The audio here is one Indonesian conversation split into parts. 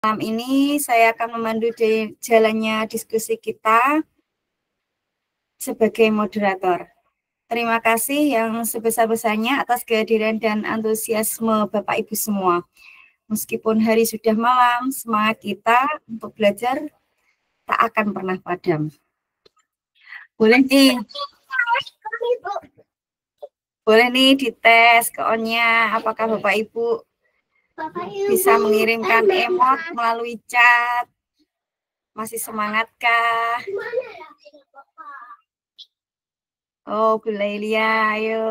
Malam ini saya akan memandu jalannya diskusi kita sebagai moderator. Terima kasih yang sebesar-besarnya atas kehadiran dan antusiasme Bapak Ibu semua. Meskipun hari sudah malam, semangat kita untuk belajar tak akan pernah padam. Boleh nih dites ke on-nya, apakah Bapak Ibu bisa mengirimkan emot melalui chat. Masih semangatkah? Oh, Bu Lailia, ayo.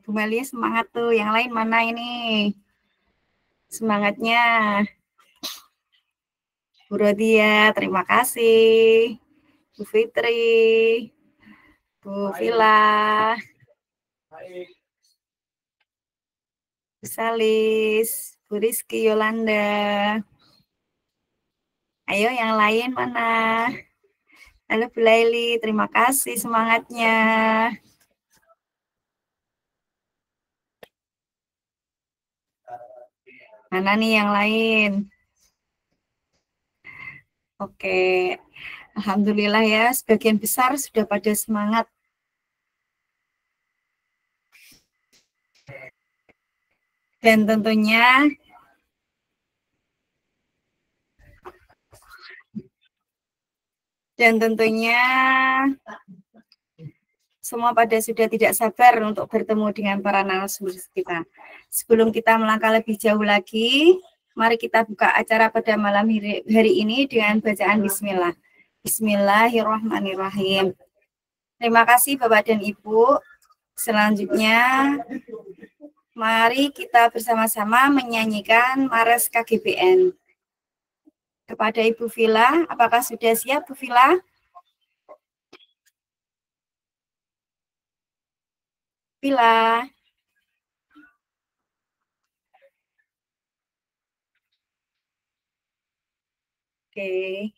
Bu Melia semangat tuh. Yang lain mana ini? Semangatnya. Bu Rodia, terima kasih. Bu Fitri. Bu Vila. Bu Salis. Bu Rizky Yolanda. Ayo yang lain mana? Halo Bu Laili, terima kasih semangatnya. Mana nih yang lain? Oke, alhamdulillah ya, sebagian besar sudah pada semangat. Dan tentunya semua pada sudah tidak sabar untuk bertemu dengan para narasumber kita. Sebelum kita melangkah lebih jauh lagi, mari kita buka acara pada malam hari ini dengan bacaan Bismillah. Bismillahirrahmanirrahim. Terima kasih Bapak dan Ibu. Selanjutnya, mari kita bersama-sama menyanyikan Mares KGBN. Kepada Ibu Vila, apakah sudah siap Bu Vila? Vila. Oke.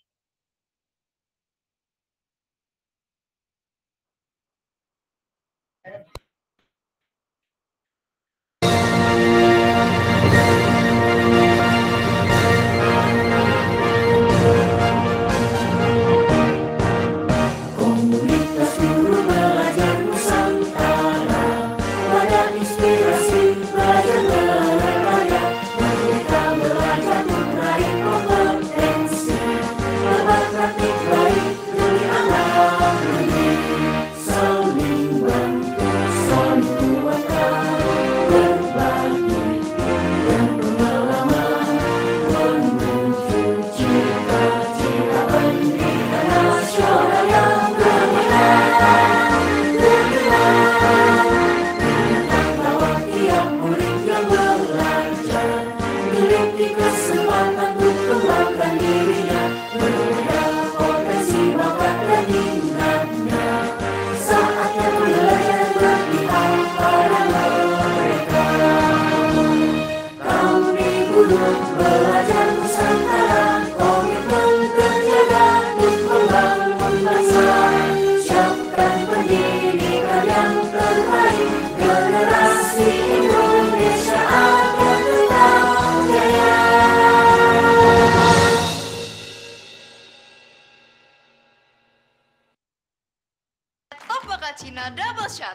Cina double shot.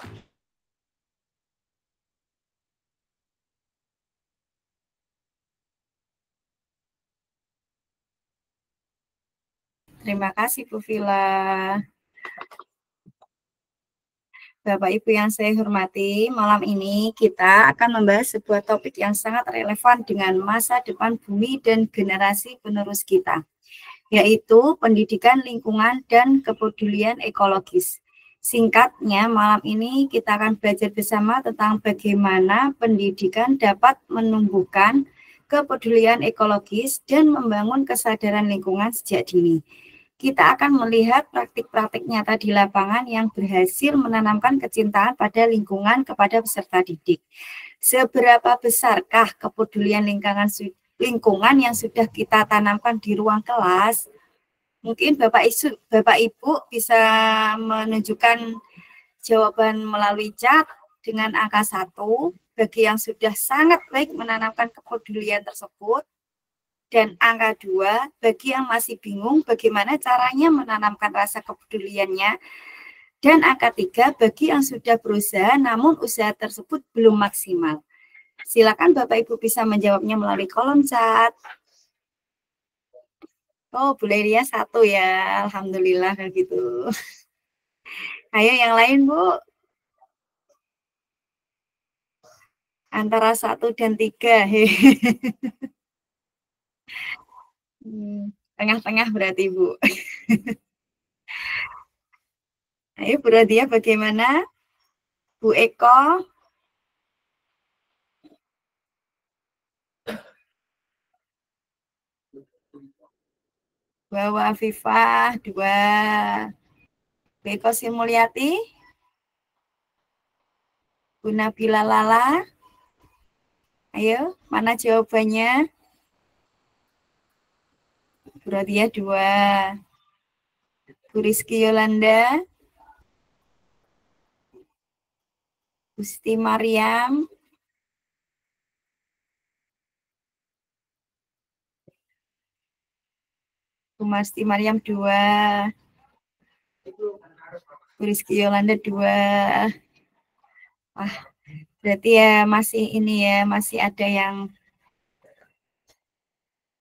Terima kasih Bu Vila. Bapak Ibu yang saya hormati, malam ini kita akan membahas sebuah topik yang sangat relevan dengan masa depan bumi dan generasi penerus kita, yaitu pendidikan lingkungan dan kepedulian ekologis. Singkatnya, malam ini kita akan belajar bersama tentang bagaimana pendidikan dapat menumbuhkan kepedulian ekologis dan membangun kesadaran lingkungan sejak dini. Kita akan melihat praktik-praktik nyata di lapangan yang berhasil menanamkan kecintaan pada lingkungan kepada peserta didik. Seberapa besarkah kepedulian lingkungan yang sudah kita tanamkan di ruang kelas? Mungkin Bapak Ibu bisa menunjukkan jawaban melalui chat dengan angka 1 bagi yang sudah sangat baik menanamkan kepedulian tersebut. Dan angka 2, bagi yang masih bingung bagaimana caranya menanamkan rasa kepeduliannya. Dan angka 3, bagi yang sudah berusaha namun usaha tersebut belum maksimal. Silakan Bapak Ibu bisa menjawabnya melalui kolom chat. Oh, Bu Lelia 1 ya. Alhamdulillah kalau gitu. Ayo yang lain, Bu. Antara 1 dan 3. Tengah-tengah berarti, Bu. Ayo, Bu Radia bagaimana? Bu Eko? Bu Afifah, 2. Bu Eko Simulyati? Bu Nabila Lala? Ayo, mana jawabannya? Bu Radia 2. Bu Rizky Yolanda? Gusti Mariam? Bu Masti Mariam 2. Bu Rizky Yolanda 2. Wah, berarti ya masih ini ya, masih ada yang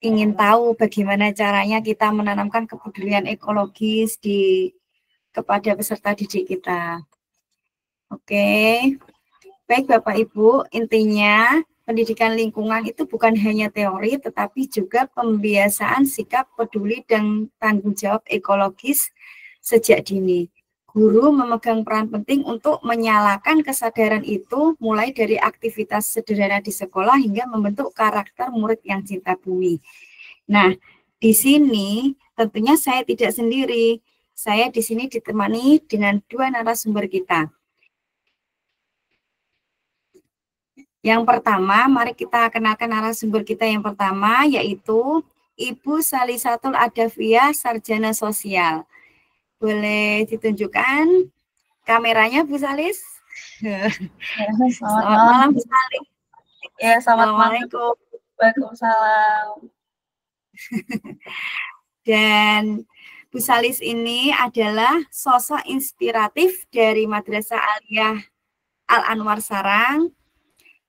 ingin tahu bagaimana caranya kita menanamkan kepedulian ekologis kepada peserta didik kita. Oke, baik Bapak Ibu, intinya pendidikan lingkungan itu bukan hanya teori, tetapi juga pembiasaan sikap peduli dan tanggung jawab ekologis sejak dini. Guru memegang peran penting untuk menyalakan kesadaran itu mulai dari aktivitas sederhana di sekolah hingga membentuk karakter murid yang cinta bumi. Nah, di sini tentunya saya tidak sendiri. Saya di sini ditemani dengan 2 narasumber kita. Yang pertama, mari kita kenalkan narasumber kita yang pertama, yaitu Ibu Salisatul Adavia, Sarjana Sosial. Boleh ditunjukkan kameranya, Bu Salis? Selamat malam, Bu Salis. Ya, selamat malam. Assalamualaikum. Waalaikumsalam. Dan Bu Salis ini adalah sosok inspiratif dari Madrasah Aliyah Al-Anwar Sarang.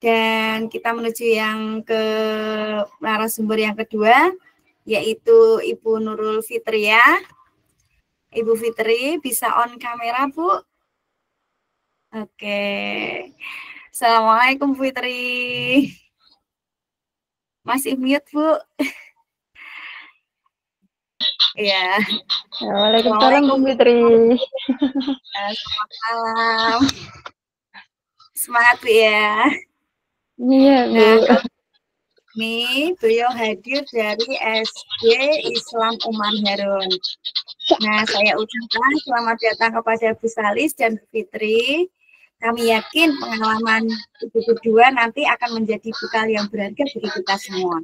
Dan kita menuju yang ke narasumber yang kedua, yaitu Ibu Nurul Fitria. Ibu Fitri, bisa on kamera, Bu? Oke. Assalamualaikum, Bu Fitri. Masih mute, Bu? Iya. Waalaikumsalam, Bu Fitri. Selamat malam. Semangat, Bu ya. Iya, Bu. Nah, ini beliau hadir dari SD Islam Umar Harun. Nah, saya ucapkan selamat datang kepada Bu Salis dan Bu Fitri. Kami yakin pengalaman Ibu berdua nanti akan menjadi bekal yang berharga bagi kita semua.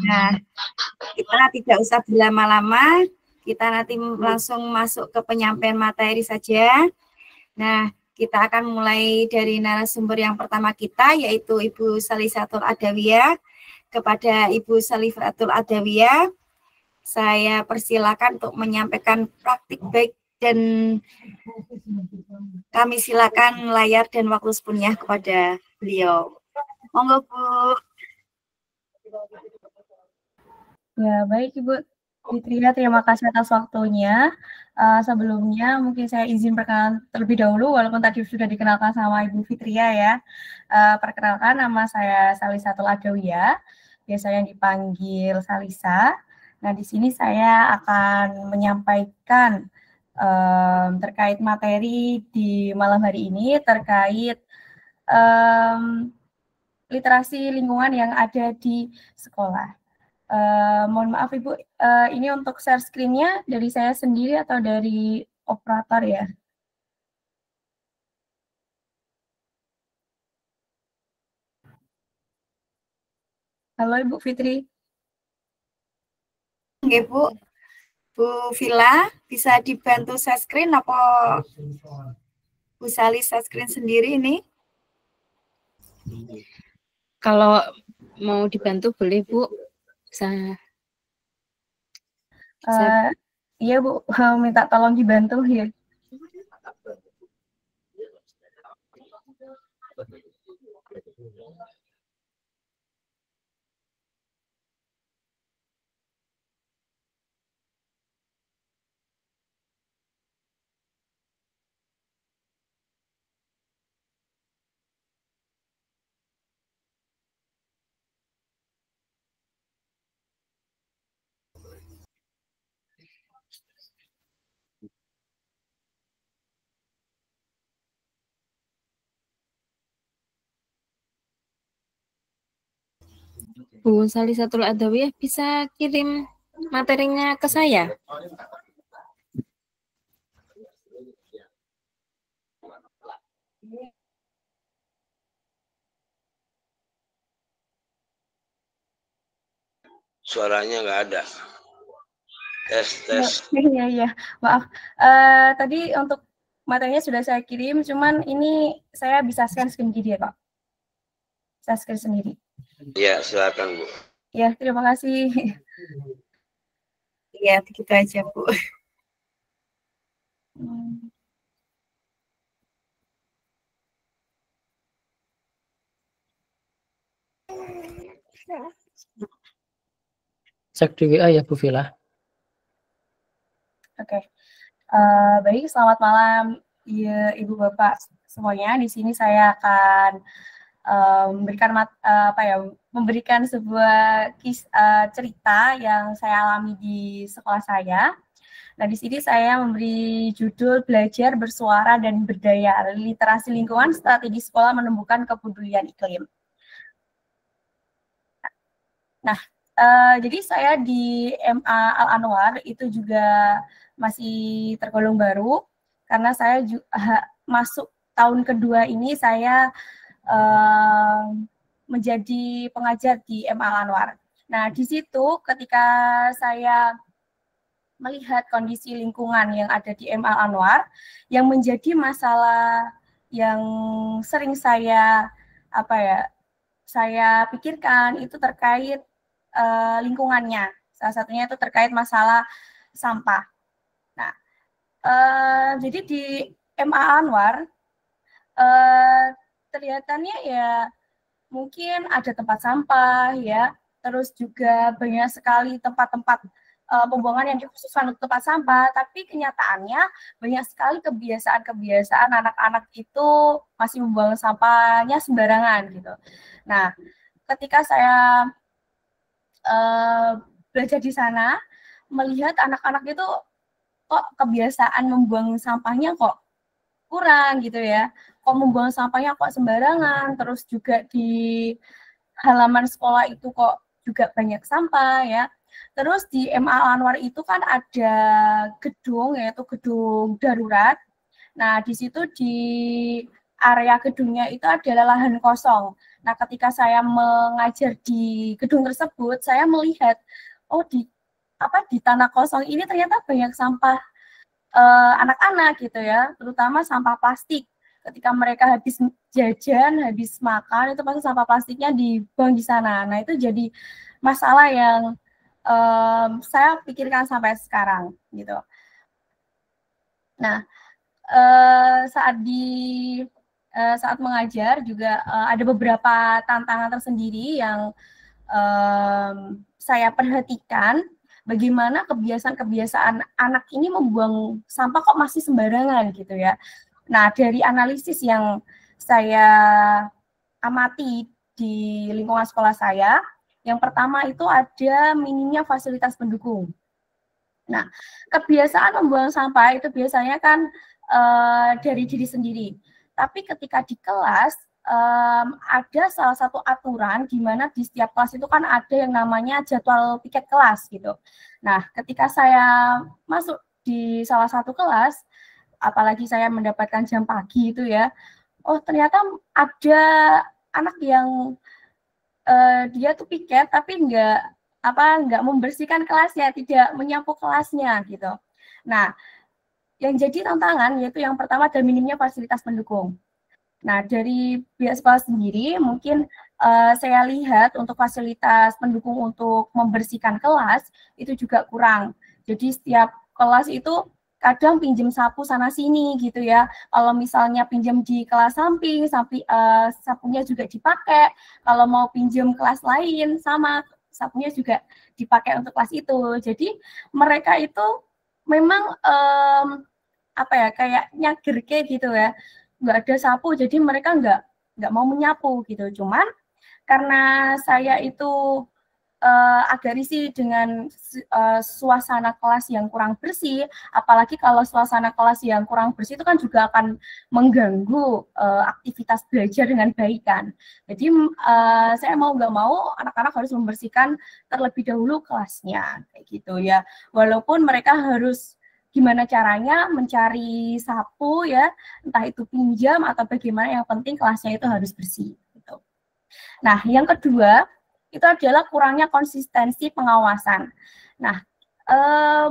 Nah, kita tidak usah berlama-lama, kita nanti langsung masuk ke penyampaian materi saja. Nah, kita akan mulai dari narasumber yang pertama kita, yaitu Ibu Salisatul Adawiyah. Kepada Ibu Salisatul Adawiyah, saya persilakan untuk menyampaikan praktik baik dan kami silakan layar dan waktu sepenuhnya kepada beliau. Monggo, Bu. Ya, baik Ibu Fitria, terima kasih atas waktunya. Sebelumnya mungkin saya izin perkenalan terlebih dahulu, walaupun tadi sudah dikenalkan sama Ibu Fitria ya. Perkenalkan, nama saya Salisatul Adawiyah, biasanya dipanggil Salisa. Nah, di sini saya akan menyampaikan terkait materi di malam hari ini terkait literasi lingkungan yang ada di sekolah. Mohon maaf Ibu, ini untuk share screen-nya dari saya sendiri atau dari operator ya? Halo Ibu Fitri. Oke, Bu. Bu Vila, bisa dibantu share screen apa Bu Salis share screen sendiri ini? Kalau mau dibantu boleh, Bu. Saya Iya Bu, minta tolong dibantu ya. Bu Salisatul Adawiyah bisa kirim materinya ke saya. Suaranya nggak ada. Tes. Iya, maaf. Tadi untuk materinya sudah saya kirim, cuman ini saya bisa scan sendiri ya Pak. Saya scan sendiri. Ya, silakan Bu. Ya, terima kasih. Iya, begitu aja Bu. Cek di WA ya Bu Vila. Oke. Baik, selamat malam ya, Ibu Bapak semuanya. Di sini saya akan memberikan sebuah cerita yang saya alami di sekolah saya. Nah, di sini saya memberi judul Belajar Bersuara dan Berdaya, Literasi Lingkungan, Strategi Sekolah Menumbuhkan Kepedulian Iklim. Nah, jadi saya di MA Al-Anwar itu juga masih tergolong baru, karena saya masuk tahun kedua ini saya menjadi pengajar di MA Al-Anwar. Nah, di situ ketika saya melihat kondisi lingkungan yang ada di MA Al-Anwar, yang menjadi masalah yang sering saya pikirkan itu terkait lingkungannya. Salah satunya itu terkait masalah sampah. Nah, jadi di MA Anwar kelihatannya ya mungkin ada tempat sampah ya, terus juga banyak sekali tempat-tempat pembuangan yang dikhususkan untuk tempat sampah, tapi kenyataannya banyak sekali kebiasaan anak-anak itu masih membuang sampahnya sembarangan gitu. Nah, ketika saya belajar di sana, melihat anak-anak itu kok kebiasaan membuang sampahnya kok kurang gitu ya, kok membuang sampahnya kok sembarangan, terus juga di halaman sekolah itu kok juga banyak sampah ya. Terus di MA Anwar itu kan ada gedung, yaitu gedung darurat. Nah, di situ di area gedungnya itu adalah lahan kosong. Nah, ketika saya mengajar di gedung tersebut, saya melihat, oh di tanah kosong ini ternyata banyak sampah anak-anak gitu ya, terutama sampah plastik. Ketika mereka habis jajan, habis makan, itu pasti sampah plastiknya dibuang di sana. Nah, itu jadi masalah yang saya pikirkan sampai sekarang gitu. Nah, saat mengajar juga ada beberapa tantangan tersendiri yang saya perhatikan, bagaimana kebiasaan-kebiasaan anak ini membuang sampah kok masih sembarangan gitu ya. Nah, dari analisis yang saya amati di lingkungan sekolah saya, yang pertama itu ada minimnya fasilitas pendukung. Nah, kebiasaan membuang sampah itu biasanya kan dari diri sendiri. Tapi ketika di kelas ada salah satu aturan di mana di setiap kelas itu kan ada yang namanya jadwal piket kelas gitu. Nah, ketika saya masuk di salah satu kelas, apalagi saya mendapatkan jam pagi itu ya, oh ternyata ada anak yang dia tuh piket tapi nggak membersihkan kelasnya, tidak menyapu kelasnya gitu. Nah, yang jadi tantangan yaitu yang pertama ada minimnya fasilitas pendukung. Nah, dari pihak sekolah sendiri mungkin saya lihat untuk fasilitas pendukung untuk membersihkan kelas itu juga kurang. Jadi setiap kelas itu kadang pinjam sapu sana sini gitu ya. Kalau misalnya pinjam di kelas samping, sapunya juga dipakai. Kalau mau pinjam kelas lain sama sapunya juga dipakai untuk kelas itu. Jadi mereka itu memang apa ya, kayak nyagirke gitu ya. Nggak ada sapu, jadi mereka nggak mau menyapu gitu. Cuman karena saya itu agak risih dengan suasana kelas yang kurang bersih, apalagi kalau suasana kelas yang kurang bersih itu kan juga akan mengganggu aktivitas belajar dengan baik kan. Jadi saya mau nggak mau anak-anak harus membersihkan terlebih dahulu kelasnya kayak gitu ya. Walaupun mereka harus gimana caranya mencari sapu ya, entah itu pinjam atau bagaimana, yang penting kelasnya itu harus bersih gitu. Nah, yang kedua itu adalah kurangnya konsistensi pengawasan. Nah,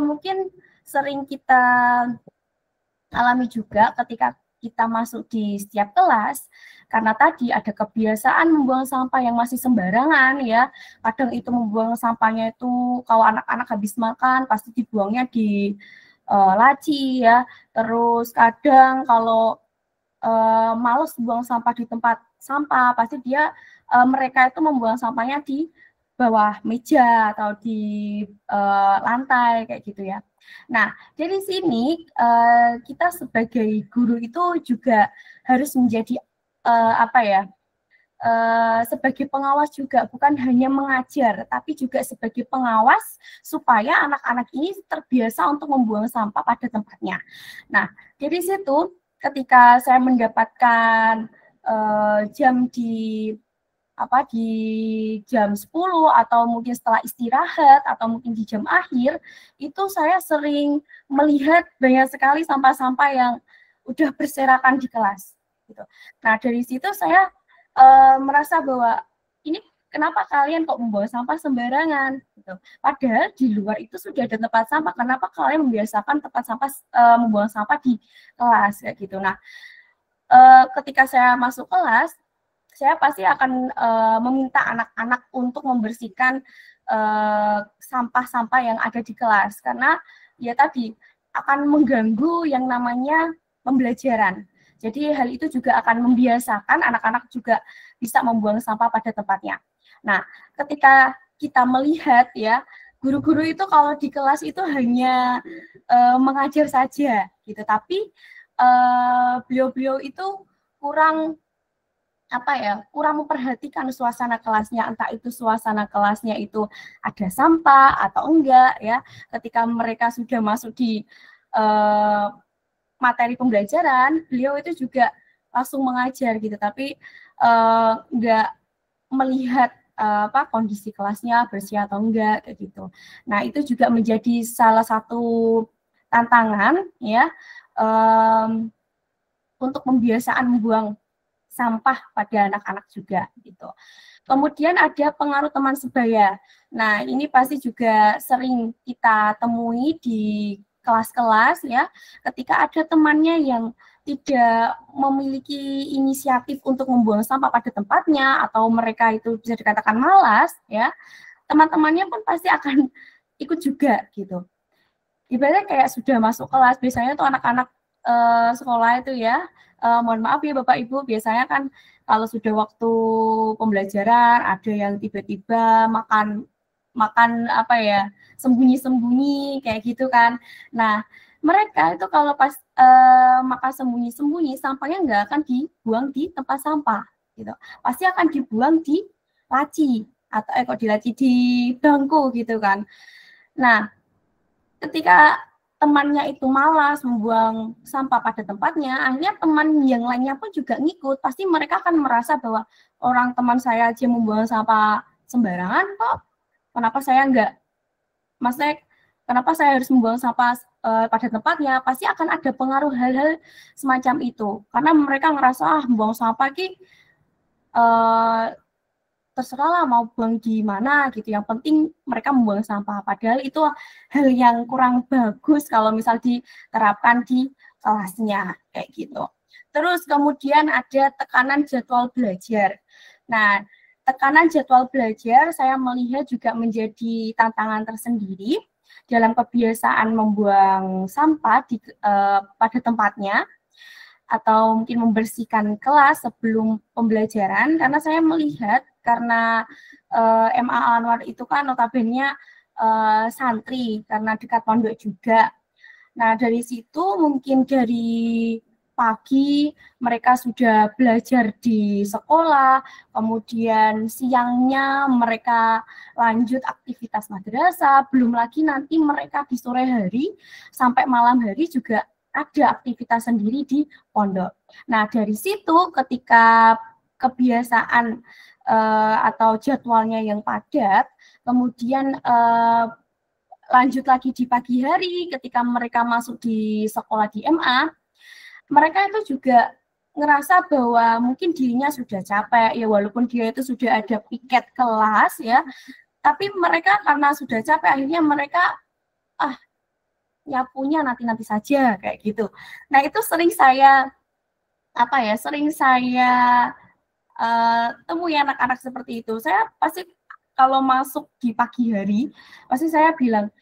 mungkin sering kita alami juga ketika kita masuk di setiap kelas, karena tadi ada kebiasaan membuang sampah yang masih sembarangan ya. Kadang itu membuang sampahnya itu kalau anak-anak habis makan pasti dibuangnya di laci ya. Terus kadang kalau males buang sampah di tempat sampah, pasti mereka itu membuang sampahnya di bawah meja atau di lantai kayak gitu ya. Nah, dari sini kita sebagai guru itu juga harus menjadi apa ya, sebagai pengawas juga, bukan hanya mengajar, tapi juga sebagai pengawas supaya anak-anak ini terbiasa untuk membuang sampah pada tempatnya. Nah, dari situ ketika saya mendapatkan jam di jam 10 atau mungkin setelah istirahat atau mungkin di jam akhir, itu saya sering melihat banyak sekali sampah-sampah yang udah berserakan di kelas gitu. Nah, dari situ saya merasa bahwa ini kenapa kalian kok membawa sampah sembarangan gitu. Padahal di luar itu sudah ada tempat sampah, kenapa kalian membiasakan tempat sampah membuang sampah di kelas kayak gitu. Nah, ketika saya masuk kelas, saya pasti akan meminta anak-anak untuk membersihkan sampah-sampah yang ada di kelas, karena ya tadi akan mengganggu yang namanya pembelajaran. Jadi hal itu juga akan membiasakan anak-anak juga bisa membuang sampah pada tempatnya. Nah, ketika kita melihat ya, guru-guru itu kalau di kelas itu hanya mengajar saja gitu, tapi beliau-beliau itu kurang kurang memperhatikan suasana kelasnya, entah itu suasana kelasnya itu ada sampah atau enggak ya. Ketika mereka sudah masuk di materi pembelajaran, beliau itu juga langsung mengajar gitu, tapi enggak melihat kondisi kelasnya bersih atau enggak kayak gitu. Nah, itu juga menjadi salah satu tantangan ya untuk pembiasaan membuang sampah pada anak-anak juga gitu. Kemudian ada pengaruh teman sebaya. Nah, ini pasti juga sering kita temui di kelas-kelas ya, ketika ada temannya yang tidak memiliki inisiatif untuk membuang sampah pada tempatnya, atau mereka itu bisa dikatakan malas ya, teman-temannya pun pasti akan ikut juga gitu. Ibaratnya kayak sudah masuk kelas, biasanya tuh anak-anak sekolah itu ya, mohon maaf ya Bapak Ibu, biasanya kan kalau sudah waktu pembelajaran ada yang tiba-tiba makan sembunyi-sembunyi kayak gitu kan. Nah, mereka itu kalau pas makan sembunyi-sembunyi, sampahnya nggak akan dibuang di tempat sampah gitu. Pasti akan dibuang di laci atau di bangku gitu kan. Nah, ketika temannya itu malas membuang sampah pada tempatnya, akhirnya teman yang lainnya pun juga ngikut. Pasti mereka akan merasa bahwa orang teman saya aja membuang sampah sembarangan kok, kenapa saya enggak? Maksudnya, kenapa saya harus membuang sampah pada tempatnya? Pasti akan ada pengaruh hal-hal semacam itu. Karena mereka ngerasa, membuang sampah ki terserah lah mau buang di mana gitu, yang penting mereka membuang sampah, padahal itu hal yang kurang bagus kalau misal diterapkan di kelasnya kayak gitu. Terus kemudian ada tekanan jadwal belajar. Nah, tekanan jadwal belajar saya melihat juga menjadi tantangan tersendiri dalam kebiasaan membuang sampah pada tempatnya atau mungkin membersihkan kelas sebelum pembelajaran, karena saya melihat karena MA Anwar itu kan notabene santri karena dekat pondok juga. Nah, dari situ mungkin dari pagi mereka sudah belajar di sekolah, kemudian siangnya mereka lanjut aktivitas madrasah, belum lagi nanti mereka di sore hari sampai malam hari juga ada aktivitas sendiri di pondok. Nah, dari situ ketika kebiasaan atau jadwalnya yang padat, kemudian lanjut lagi di pagi hari ketika mereka masuk di sekolah di MA, mereka itu juga ngerasa bahwa mungkin dirinya sudah capek, ya walaupun dia itu sudah ada piket kelas ya, tapi mereka karena sudah capek akhirnya mereka nyapunya nanti saja kayak gitu. Nah, itu sering saya temui anak-anak seperti itu. Saya pasti kalau masuk di pagi hari pasti saya bilang,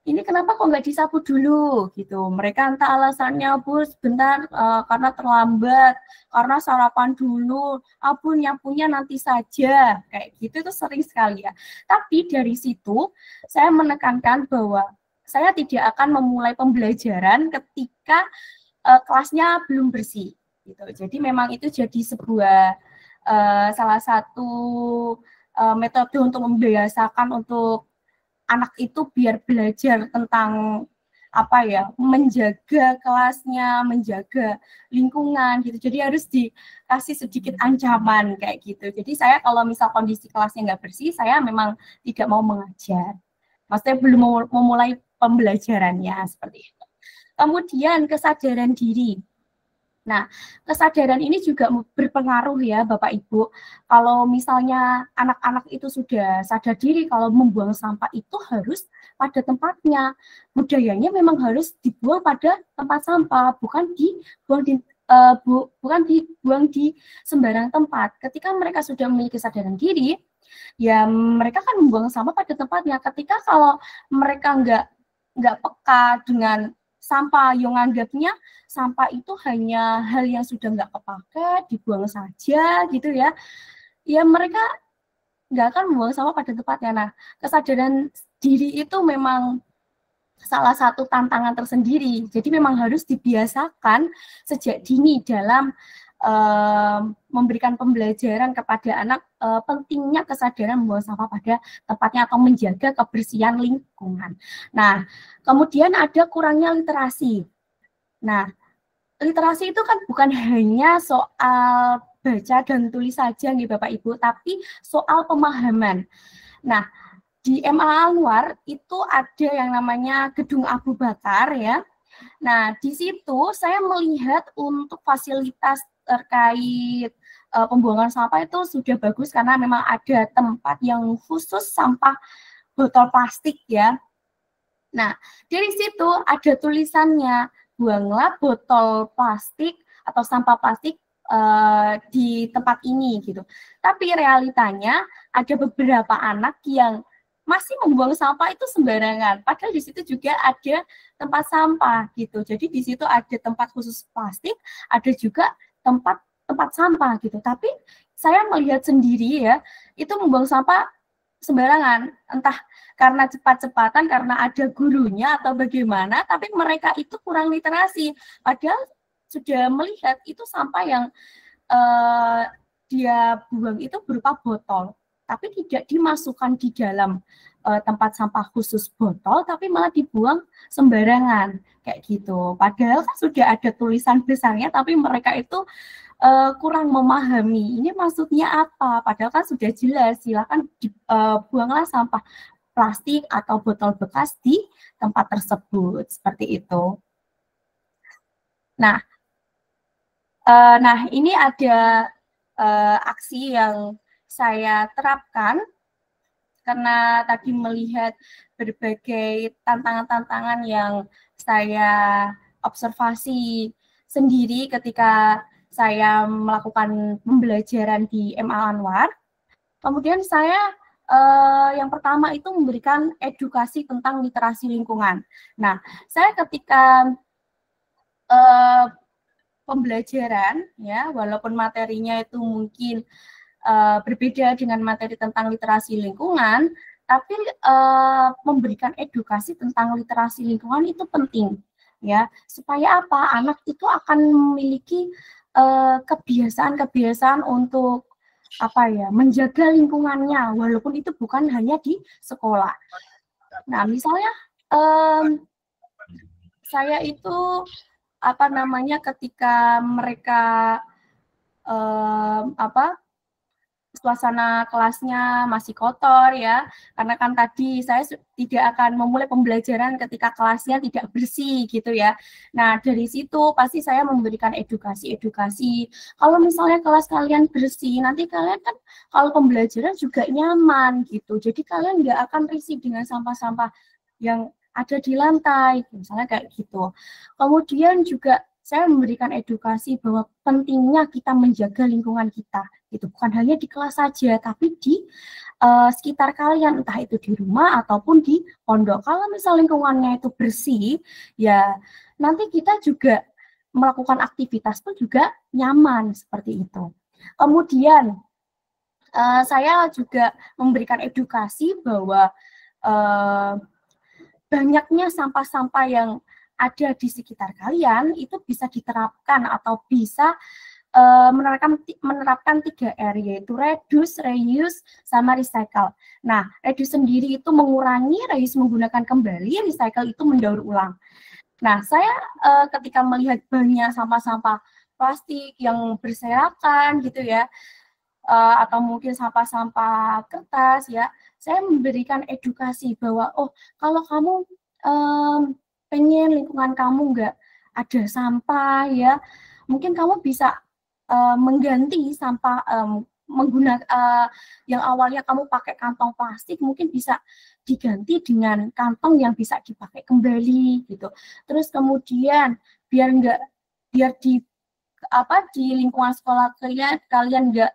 ini kenapa kok nggak disapu dulu gitu. Mereka entah alasannya, Bu, sebentar karena terlambat, karena sarapan dulu, Bu nyapunya nanti saja, kayak gitu itu sering sekali ya. Tapi dari situ saya menekankan bahwa saya tidak akan memulai pembelajaran ketika kelasnya belum bersih gitu. Jadi memang itu jadi sebuah salah satu metode untuk membiasakan untuk anak itu biar belajar tentang menjaga kelasnya, menjaga lingkungan gitu. Jadi harus dikasih sedikit ancaman kayak gitu. Jadi saya kalau misal kondisi kelasnya nggak bersih, saya memang tidak mau mengajar. Maksudnya belum memulai pembelajarannya seperti itu. Kemudian kesadaran diri. Nah, kesadaran ini juga berpengaruh ya Bapak Ibu. Kalau misalnya anak-anak itu sudah sadar diri kalau membuang sampah itu harus pada tempatnya. Budayanya memang harus dibuang pada tempat sampah, bukan dibuang di sembarang tempat. Ketika mereka sudah memiliki kesadaran diri, ya mereka kan membuang sampah pada tempatnya. Ketika kalau mereka nggak peka dengan sampah yang anggapnya sampah itu hanya hal yang sudah nggak kepakai, dibuang saja gitu ya. Ya mereka nggak akan membuang sampah pada tempatnya. Nah, kesadaran diri itu memang salah satu tantangan tersendiri. Jadi memang harus dibiasakan sejak dini dalam memberikan pembelajaran kepada anak pentingnya kesadaran membuang sampah pada tempatnya atau menjaga kebersihan lingkungan. Nah, kemudian ada kurangnya literasi. Nah, literasi itu kan bukan hanya soal baca dan tulis saja nih Bapak Ibu, tapi soal pemahaman. Nah, di MA Anwar itu ada yang namanya Gedung Abu Bakar ya. Nah, di situ saya melihat untuk fasilitas terkait pembuangan sampah itu sudah bagus karena memang ada tempat yang khusus sampah botol plastik ya. Nah, dari situ ada tulisannya, buanglah botol plastik atau sampah plastik di tempat ini gitu. Tapi realitanya ada beberapa anak yang masih membuang sampah itu sembarangan. Padahal di situ juga ada tempat sampah gitu. Jadi di situ ada tempat khusus plastik, ada juga tempat sampah gitu. Tapi saya melihat sendiri ya, itu membuang sampah sembarangan. Entah karena cepat-cepatan, karena ada gurunya atau bagaimana, tapi mereka itu kurang literasi. Padahal sudah melihat itu sampah yang dia buang itu berupa botol, tapi tidak dimasukkan di dalam tempat sampah khusus botol, tapi malah dibuang sembarangan kayak gitu. Padahal kan sudah ada tulisan besarnya, tapi mereka itu kurang memahami ini maksudnya apa. Padahal kan sudah jelas, silakan buanglah sampah plastik atau botol bekas di tempat tersebut seperti itu. Nah, ini ada aksi yang saya terapkan karena tadi melihat berbagai tantangan-tantangan yang saya observasi sendiri ketika saya melakukan pembelajaran di MA Anwar. Kemudian saya yang pertama itu memberikan edukasi tentang literasi lingkungan. Nah, saya ketika pembelajaran, ya, walaupun materinya itu mungkin berbeda dengan materi tentang literasi lingkungan, tapi memberikan edukasi tentang literasi lingkungan itu penting, ya, supaya apa? Anak itu akan memiliki kebiasaan-kebiasaan untuk apa ya, menjaga lingkungannya, walaupun itu bukan hanya di sekolah. Nah, misalnya saya itu apa namanya, ketika mereka suasana kelasnya masih kotor, ya, karena kan tadi saya tidak akan memulai pembelajaran ketika kelasnya tidak bersih gitu ya. Nah, dari situ pasti saya memberikan edukasi. Kalau misalnya kelas kalian bersih, nanti kalian kan kalau pembelajaran juga nyaman gitu. Jadi kalian nggak akan risih dengan sampah-sampah yang ada di lantai, misalnya kayak gitu. Kemudian juga saya memberikan edukasi bahwa pentingnya kita menjaga lingkungan kita, itu bukan hanya di kelas saja, tapi di sekitar kalian, entah itu di rumah ataupun di pondok. Kalau misal lingkungannya itu bersih, ya nanti kita juga melakukan aktivitas pun juga nyaman seperti itu. Kemudian saya juga memberikan edukasi bahwa banyaknya sampah-sampah yang ada di sekitar kalian itu bisa diterapkan atau bisa menerapkan 3R, yaitu reduce, reuse, sama recycle. Nah, reduce sendiri itu mengurangi, reuse menggunakan kembali, recycle itu mendaur ulang. Nah, saya ketika melihat banyak sampah-sampah plastik yang berserakan gitu ya, atau mungkin sampah-sampah kertas ya, saya memberikan edukasi bahwa oh, kalau kamu pengen lingkungan kamu nggak ada sampah ya, mungkin kamu bisa mengganti sampah menggunakan yang awalnya kamu pakai kantong plastik, mungkin bisa diganti dengan kantong yang bisa dipakai kembali gitu. Terus kemudian biar di lingkungan sekolah kalian nggak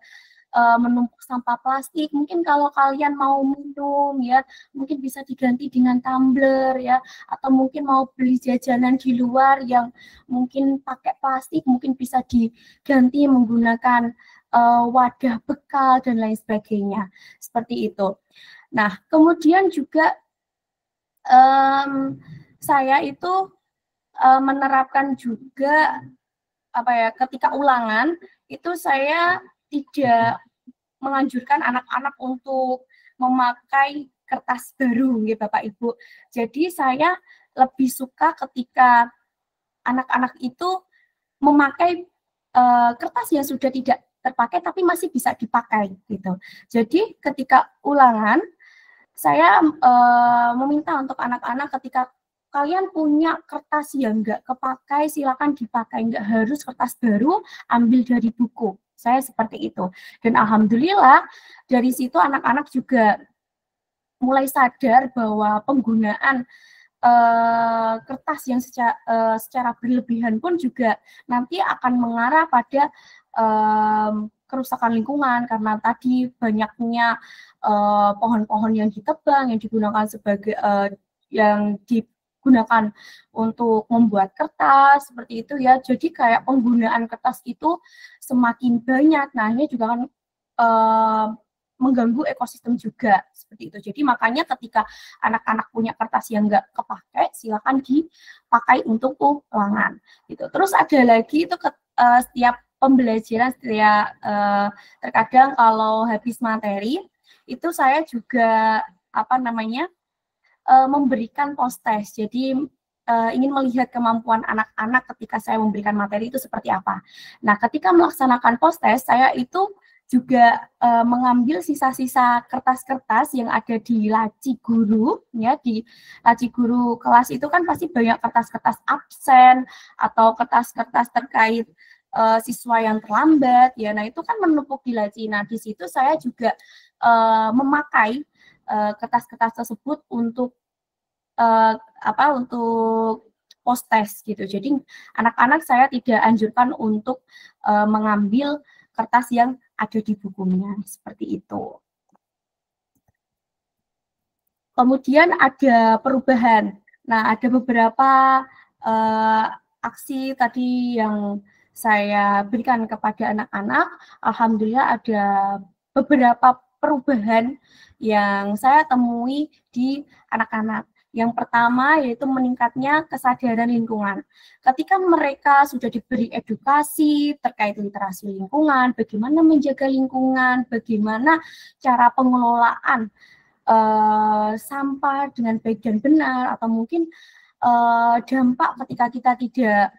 menumpuk sampah plastik, mungkin kalau kalian mau minum ya, mungkin bisa diganti dengan tumbler ya, atau mungkin mau beli jajanan di luar yang mungkin pakai plastik, mungkin bisa diganti menggunakan wadah bekal dan lain sebagainya, seperti itu. Nah, kemudian juga saya itu menerapkan juga ketika ulangan itu saya tidak menganjurkan anak-anak untuk memakai kertas baru, gitu Bapak Ibu. Jadi saya lebih suka ketika anak-anak itu memakai kertas yang sudah tidak terpakai tapi masih bisa dipakai, gitu. Jadi ketika ulangan saya meminta untuk anak-anak ketika kalian punya kertas yang nggak kepakai, silakan dipakai, nggak harus kertas baru, ambil dari buku. Saya seperti itu. Dan alhamdulillah dari situ anak-anak juga mulai sadar bahwa penggunaan kertas yang secara berlebihan pun juga nanti akan mengarah pada kerusakan lingkungan, karena tadi banyaknya pohon-pohon yang ditebang, yang digunakan sebagai yang digunakan untuk membuat kertas seperti itu ya. Jadi kayak penggunaan kertas itu semakin banyak. Nah, ini juga kan mengganggu ekosistem juga seperti itu. Jadi makanya ketika anak-anak punya kertas yang nggak kepakai, silakan dipakai untuk ulangan. Gitu. Terus ada lagi itu setiap pembelajaran, terkadang kalau habis materi itu saya juga memberikan post test. Jadi ingin melihat kemampuan anak-anak ketika saya memberikan materi itu seperti apa. Nah, ketika melaksanakan post test, saya itu juga mengambil sisa-sisa kertas-kertas yang ada di laci guru, ya, di laci guru kelas itu kan pasti banyak kertas-kertas absen atau kertas-kertas terkait siswa yang terlambat, ya. Nah, itu kan menumpuk di laci. Nah, di situ saya juga memakai kertas-kertas tersebut untuk untuk post test gitu. Jadi anak-anak saya tidak anjurkan untuk mengambil kertas yang ada di bukunya, seperti itu. Kemudian ada perubahan. Nah, ada beberapa aksi tadi yang saya berikan kepada anak-anak. Alhamdulillah ada beberapa perubahan yang saya temui di anak-anak. Yang pertama yaitu meningkatnya kesadaran lingkungan. Ketika mereka sudah diberi edukasi terkait literasi lingkungan, bagaimana menjaga lingkungan, bagaimana cara pengelolaan sampah dengan baik dan benar, atau mungkin dampak ketika kita tidak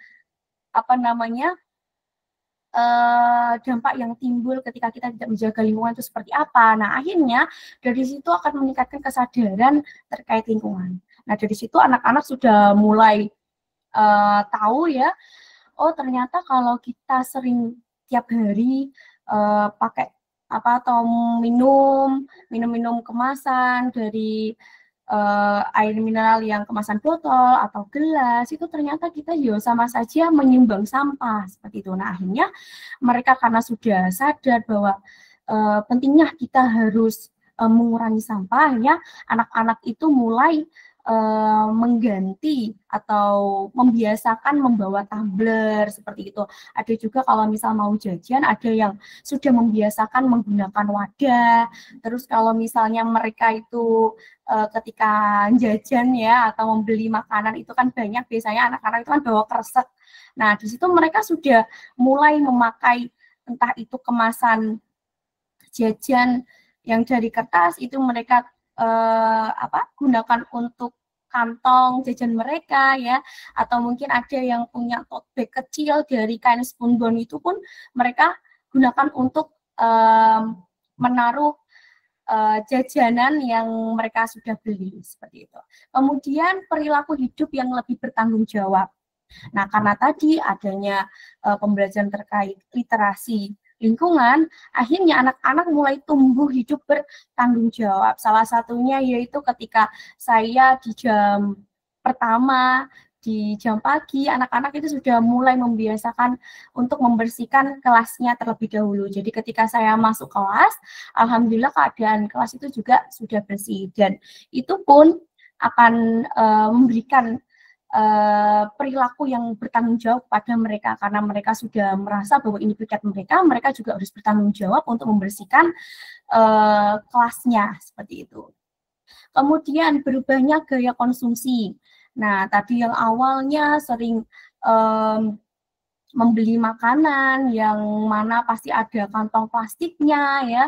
dampak yang timbul ketika kita tidak menjaga lingkungan itu seperti apa. Nah, akhirnya dari situ akan meningkatkan kesadaran terkait lingkungan. Nah, dari situ anak-anak sudah mulai tahu ya, oh ternyata kalau kita sering tiap hari pakai atau minum kemasan dari air mineral yang kemasan botol atau gelas, itu ternyata kita ya sama saja menyumbang sampah seperti itu. Nah, akhirnya mereka karena sudah sadar bahwa pentingnya kita harus mengurangi sampah, ya anak-anak itu mulai mengganti atau membiasakan membawa tumbler seperti itu. Ada juga kalau misal mau jajan, ada yang sudah membiasakan menggunakan wadah. Terus kalau misalnya mereka itu ketika jajan ya atau membeli makanan itu kan banyak biasanya anak-anak itu kan bawa kresek. Nah, di situ mereka sudah mulai memakai entah itu kemasan jajan yang dari kertas itu mereka gunakan untuk kantong jajan mereka ya, atau mungkin ada yang punya tote bag kecil dari kain spunbon itu pun mereka gunakan untuk menaruh jajanan yang mereka sudah beli seperti itu. Kemudian perilaku hidup yang lebih bertanggung jawab. Nah, karena tadi adanya pembelajaran terkait literasi lingkungan, akhirnya anak-anak mulai tumbuh hidup bertanggung jawab. Salah satunya yaitu ketika saya di jam pertama, di jam pagi, anak-anak itu sudah mulai membiasakan untuk membersihkan kelasnya terlebih dahulu. Jadi ketika saya masuk kelas, alhamdulillah keadaan kelas itu juga sudah bersih. Dan itu pun akan memberikan perilaku yang bertanggung jawab pada mereka, karena mereka sudah merasa bahwa ini piket mereka juga harus bertanggung jawab untuk membersihkan kelasnya seperti itu. Kemudian berubahnya gaya konsumsi. Nah, tadi yang awalnya sering membeli makanan yang mana pasti ada kantong plastiknya ya.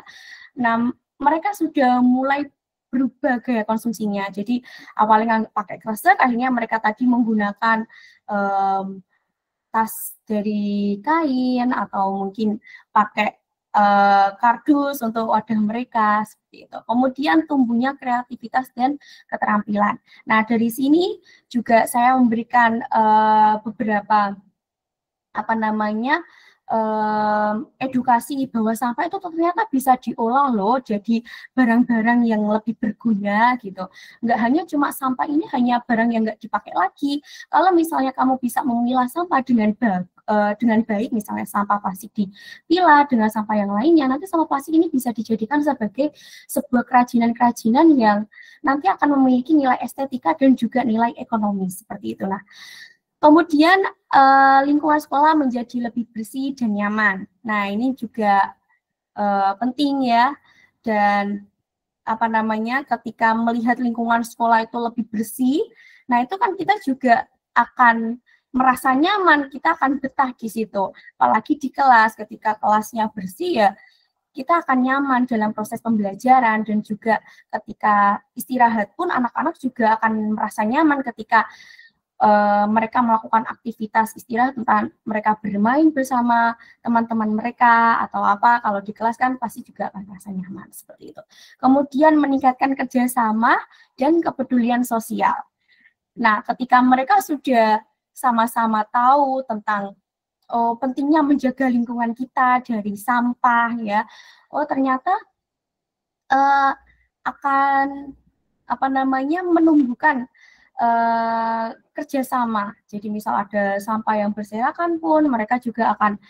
Nah, mereka sudah mulai berubah gaya konsumsinya. Jadi awalnya pakai kresek, akhirnya mereka tadi menggunakan tas dari kain atau mungkin pakai kardus untuk wadah mereka seperti itu. Kemudian tumbuhnya kreativitas dan keterampilan. Nah, dari sini juga saya memberikan beberapa edukasi bahwa sampah itu ternyata bisa diolah loh jadi barang-barang yang lebih berguna gitu. Nggak hanya cuma sampah ini hanya barang yang nggak dipakai lagi. Kalau misalnya kamu bisa memilah sampah dengan baik, misalnya sampah plastik dipilah dengan sampah yang lainnya, nanti sampah plastik ini bisa dijadikan sebagai sebuah kerajinan-kerajinan yang nanti akan memiliki nilai estetika dan juga nilai ekonomi seperti itulah. Kemudian lingkungan sekolah menjadi lebih bersih dan nyaman. Nah, ini juga penting ya. Dan ketika melihat lingkungan sekolah itu lebih bersih, nah itu kan kita juga akan merasa nyaman, kita akan betah di situ. Apalagi di kelas, ketika kelasnya bersih ya, kita akan nyaman dalam proses pembelajaran, dan juga ketika istirahat pun anak-anak juga akan merasa nyaman ketika mereka melakukan aktivitas istirahat, entah mereka bermain bersama teman-teman mereka atau apa. Kalau di kelas kan pasti juga akan merasa nyaman seperti itu. Kemudian meningkatkan kerjasama dan kepedulian sosial. Nah, ketika mereka sudah sama-sama tahu tentang pentingnya menjaga lingkungan kita dari sampah ya, ternyata akan menumbuhkan kerjasama. Jadi misal ada sampah yang berserakan pun mereka juga akan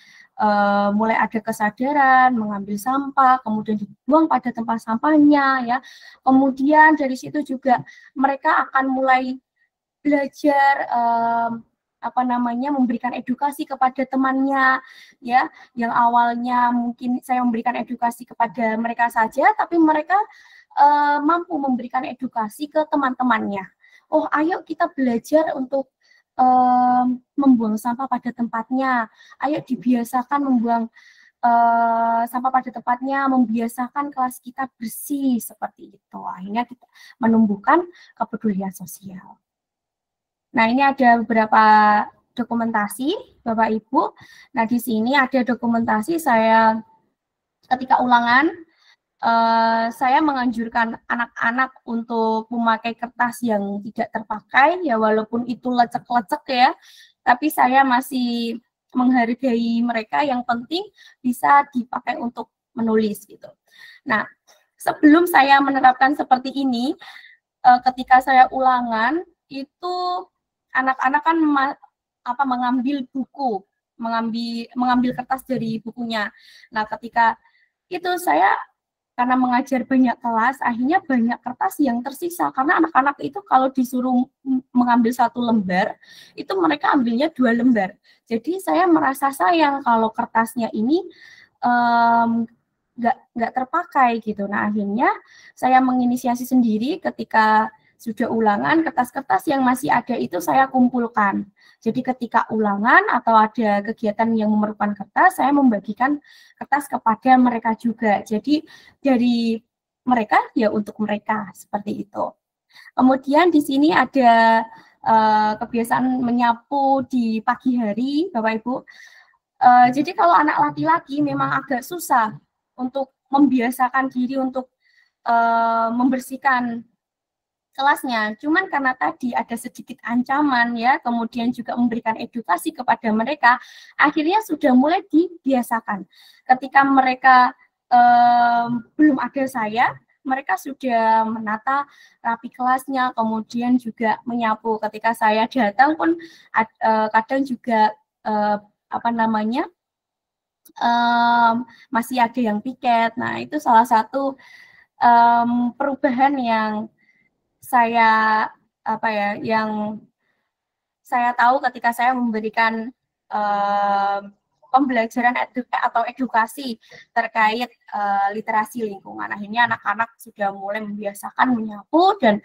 mulai ada kesadaran mengambil sampah, kemudian dibuang pada tempat sampahnya ya. Kemudian dari situ juga mereka akan mulai belajar memberikan edukasi kepada temannya ya, yang awalnya mungkin saya memberikan edukasi kepada mereka saja, tapi mereka mampu memberikan edukasi ke teman-temannya. Oh, ayo kita belajar untuk membuang sampah pada tempatnya. Ayo dibiasakan membuang sampah pada tempatnya, membiasakan kelas kita bersih seperti itu. Akhirnya kita menumbuhkan kepedulian sosial. Nah, ini ada beberapa dokumentasi, Bapak Ibu. Nah, di sini ada dokumentasi saya ketika ulangan. Saya menganjurkan anak-anak untuk memakai kertas yang tidak terpakai, ya walaupun itu lecek-lecek ya, tapi saya masih menghargai mereka, yang penting bisa dipakai untuk menulis gitu. Nah, sebelum saya menerapkan seperti ini, ketika saya ulangan, itu anak-anak kan mengambil buku, mengambil kertas dari bukunya. Nah, ketika itu saya karena mengajar banyak kelas, akhirnya banyak kertas yang tersisa. Karena anak-anak itu kalau disuruh mengambil 1 lembar, itu mereka ambilnya 2 lembar. Jadi saya merasa sayang kalau kertasnya ini nggak terpakai gitu. Nah, akhirnya saya menginisiasi sendiri ketika sudah ulangan, kertas-kertas yang masih ada itu saya kumpulkan. Jadi ketika ulangan atau ada kegiatan yang memerlukan kertas, saya membagikan kertas kepada mereka juga. Jadi dari mereka ya untuk mereka, seperti itu. Kemudian di sini ada kebiasaan menyapu di pagi hari, Bapak Ibu. Jadi kalau anak laki-laki memang agak susah untuk membiasakan diri untuk membersihkan kelasnya, cuman karena tadi ada sedikit ancaman ya, kemudian juga memberikan edukasi kepada mereka, akhirnya sudah mulai dibiasakan. Ketika mereka belum ada saya, mereka sudah menata rapi kelasnya, kemudian juga menyapu. Ketika saya datang pun kadang juga masih ada yang piket. Nah, itu salah satu perubahan yang saya tahu ketika saya memberikan pembelajaran atau edukasi terkait literasi lingkungan. Akhirnya anak-anak sudah mulai membiasakan menyapu, dan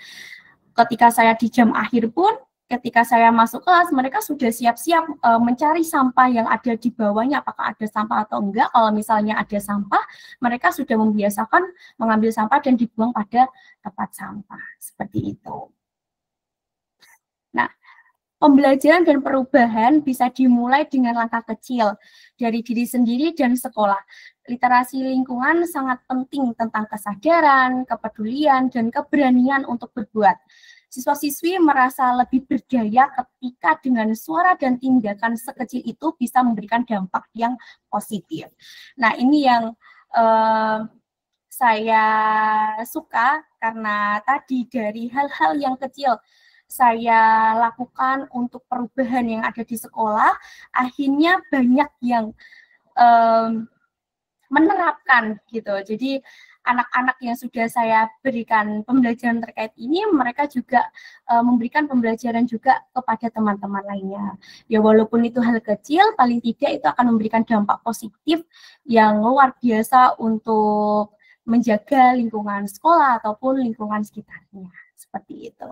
ketika saya di jam akhir pun, ketika saya masuk kelas, mereka sudah siap-siap mencari sampah yang ada di bawahnya, apakah ada sampah atau enggak. Kalau misalnya ada sampah, mereka sudah membiasakan mengambil sampah dan dibuang pada tempat sampah, seperti itu. Nah, pembelajaran dan perubahan bisa dimulai dengan langkah kecil dari diri sendiri dan sekolah. Literasi lingkungan sangat penting tentang kesadaran, kepedulian, dan keberanian untuk berbuat. Siswa-siswi merasa lebih berdaya ketika dengan suara dan tindakan sekecil itu bisa memberikan dampak yang positif. Nah, ini yang saya suka, karena tadi dari hal-hal yang kecil saya lakukan untuk perubahan yang ada di sekolah, akhirnya banyak yang menerapkan gitu. Jadi anak-anak yang sudah saya berikan pembelajaran terkait ini, mereka juga memberikan pembelajaran juga kepada teman-teman lainnya. Ya walaupun itu hal kecil, paling tidak itu akan memberikan dampak positif yang luar biasa untuk menjaga lingkungan sekolah ataupun lingkungan sekitarnya. Seperti itu.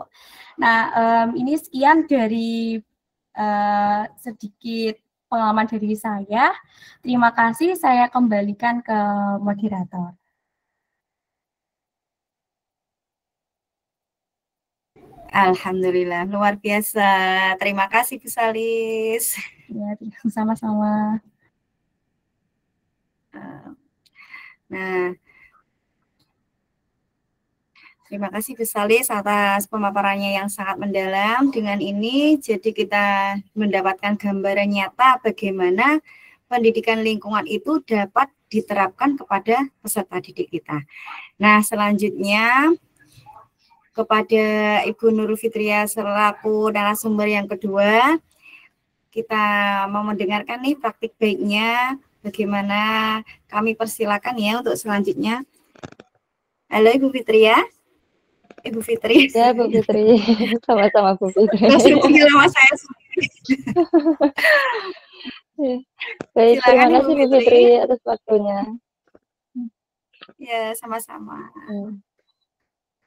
Nah, ini sekian dari sedikit pengalaman dari saya. Terima kasih, saya kembalikan ke moderator. Alhamdulillah, luar biasa. Terima kasih, Bu Salis. Ya, sama-sama. Nah, terima kasih Bu Salis atas pemaparannya yang sangat mendalam. Dengan ini, jadi kita mendapatkan gambaran nyata bagaimana pendidikan lingkungan itu dapat diterapkan kepada peserta didik kita. Nah, selanjutnya kepada Ibu Nurul Fitria selaku narasumber yang kedua, kita mau mendengarkan nih praktik baiknya Bagaimana kami persilakan ya untuk selanjutnya. Halo Ibu Fitria. Ibu Fitri. Ya, Bu Fitri. Sama-sama Bu Fitri. Langsung panggil nama saya. Baik, Silakan terima Ibu kasih Bu Fitri. Fitri atas waktunya. Ya, sama-sama.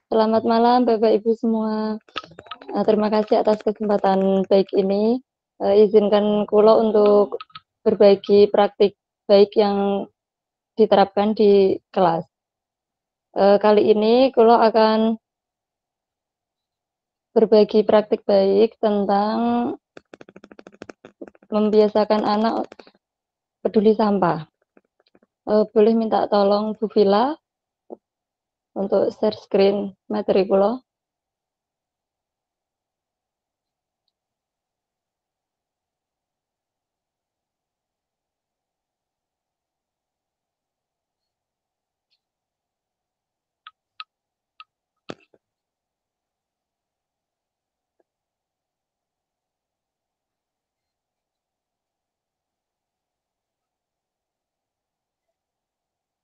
Selamat malam Bapak Ibu semua. Terima kasih atas kesempatan baik ini. Izinkan Kulo untuk berbagi praktik baik yang diterapkan di kelas. Kali ini Kulo akan berbagi praktik baik tentang membiasakan anak peduli sampah. Boleh minta tolong Bu Vila untuk share screen materi Kulo.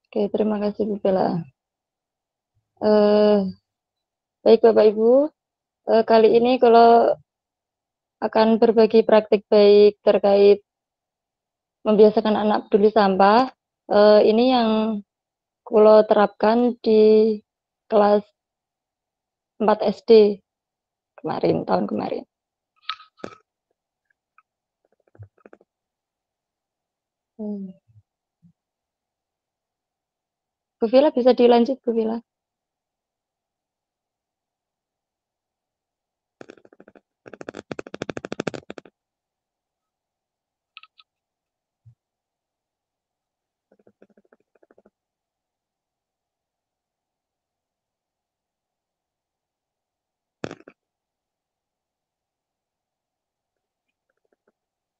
Oke, terima kasih Bu Vila. Baik Bapak Ibu, kali ini kalau akan berbagi praktik baik terkait membiasakan anak peduli sampah. Ini yang Kulo terapkan di kelas 4 SD tahun kemarin. Bu Vila bisa dilanjut Bu Vila.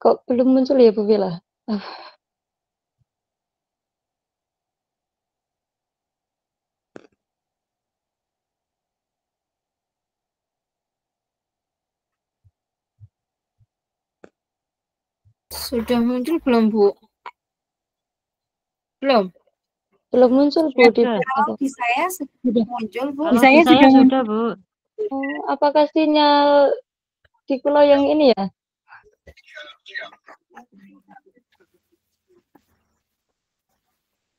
Kok belum muncul ya Bu Vila? Sudah muncul belum, Bu? Belum? Belum muncul Bu di Kalau di saya sudah muncul, Bu. Di saya sudah muncul. Bu. apakah sinyal di Kulo yang ini ya?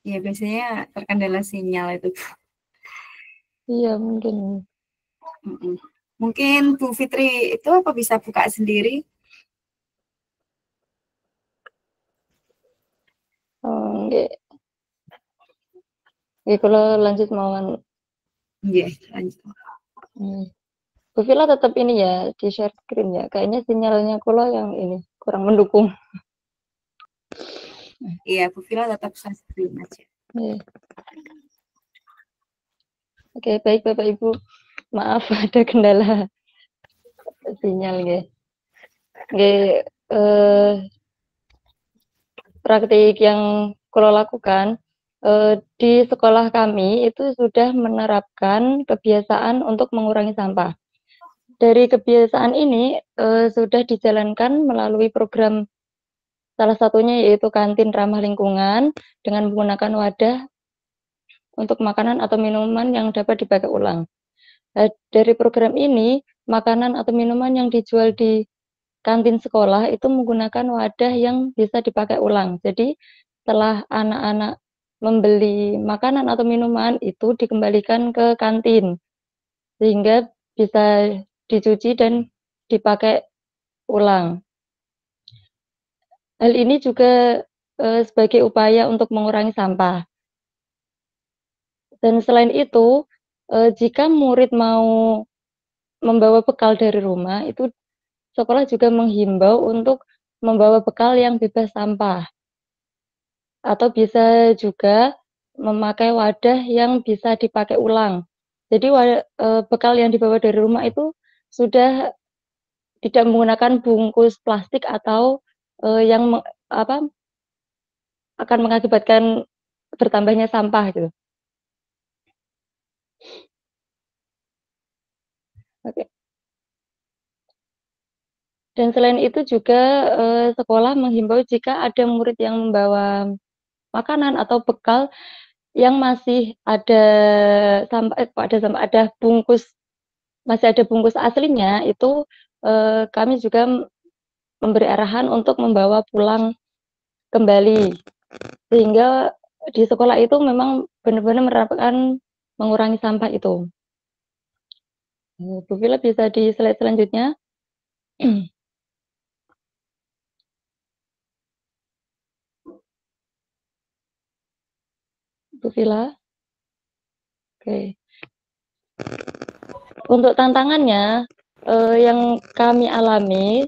Ya, biasanya terkendala sinyal itu. Iya, mungkin. Mungkin Bu Fitri itu apa bisa buka sendiri? Oke. Oke, kalau lanjut mauan. Iya, lanjut. Bu Vila tetap ini ya, di share screen ya. Kayaknya sinyalnya Kulo yang ini kurang mendukung. Iya, Bu Vila tetap share screen aja. Oke, baik Bapak Ibu. Maaf ada kendala sinyal nggih. Praktik yang Kulo lakukan di sekolah kami itu sudah menerapkan kebiasaan untuk mengurangi sampah. Dari kebiasaan ini sudah dijalankan melalui program salah satunya yaitu kantin ramah lingkungan dengan menggunakan wadah untuk makanan atau minuman yang dapat dipakai ulang. Dari program ini, makanan atau minuman yang dijual di kantin sekolah itu menggunakan wadah yang bisa dipakai ulang. Jadi setelah anak-anak membeli makanan atau minuman itu dikembalikan ke kantin sehingga bisa dicuci dan dipakai ulang. Hal ini juga sebagai upaya untuk mengurangi sampah. Dan selain itu, jika murid mau membawa bekal dari rumah, itu sekolah juga menghimbau untuk membawa bekal yang bebas sampah. Atau bisa juga memakai wadah yang bisa dipakai ulang. Jadi bekal yang dibawa dari rumah itu sudah tidak menggunakan bungkus plastik atau yang akan mengakibatkan bertambahnya sampah gitu. Oke. Dan selain itu juga sekolah menghimbau jika ada murid yang membawa makanan atau bekal yang masih ada bungkus, masih ada bungkus aslinya, itu kami juga memberi arahan untuk membawa pulang kembali, sehingga di sekolah itu memang benar-benar menerapkan mengurangi sampah itu. Bu Vila bisa di slide selanjutnya. Bu Vila. Oke. Untuk tantangannya yang kami alami,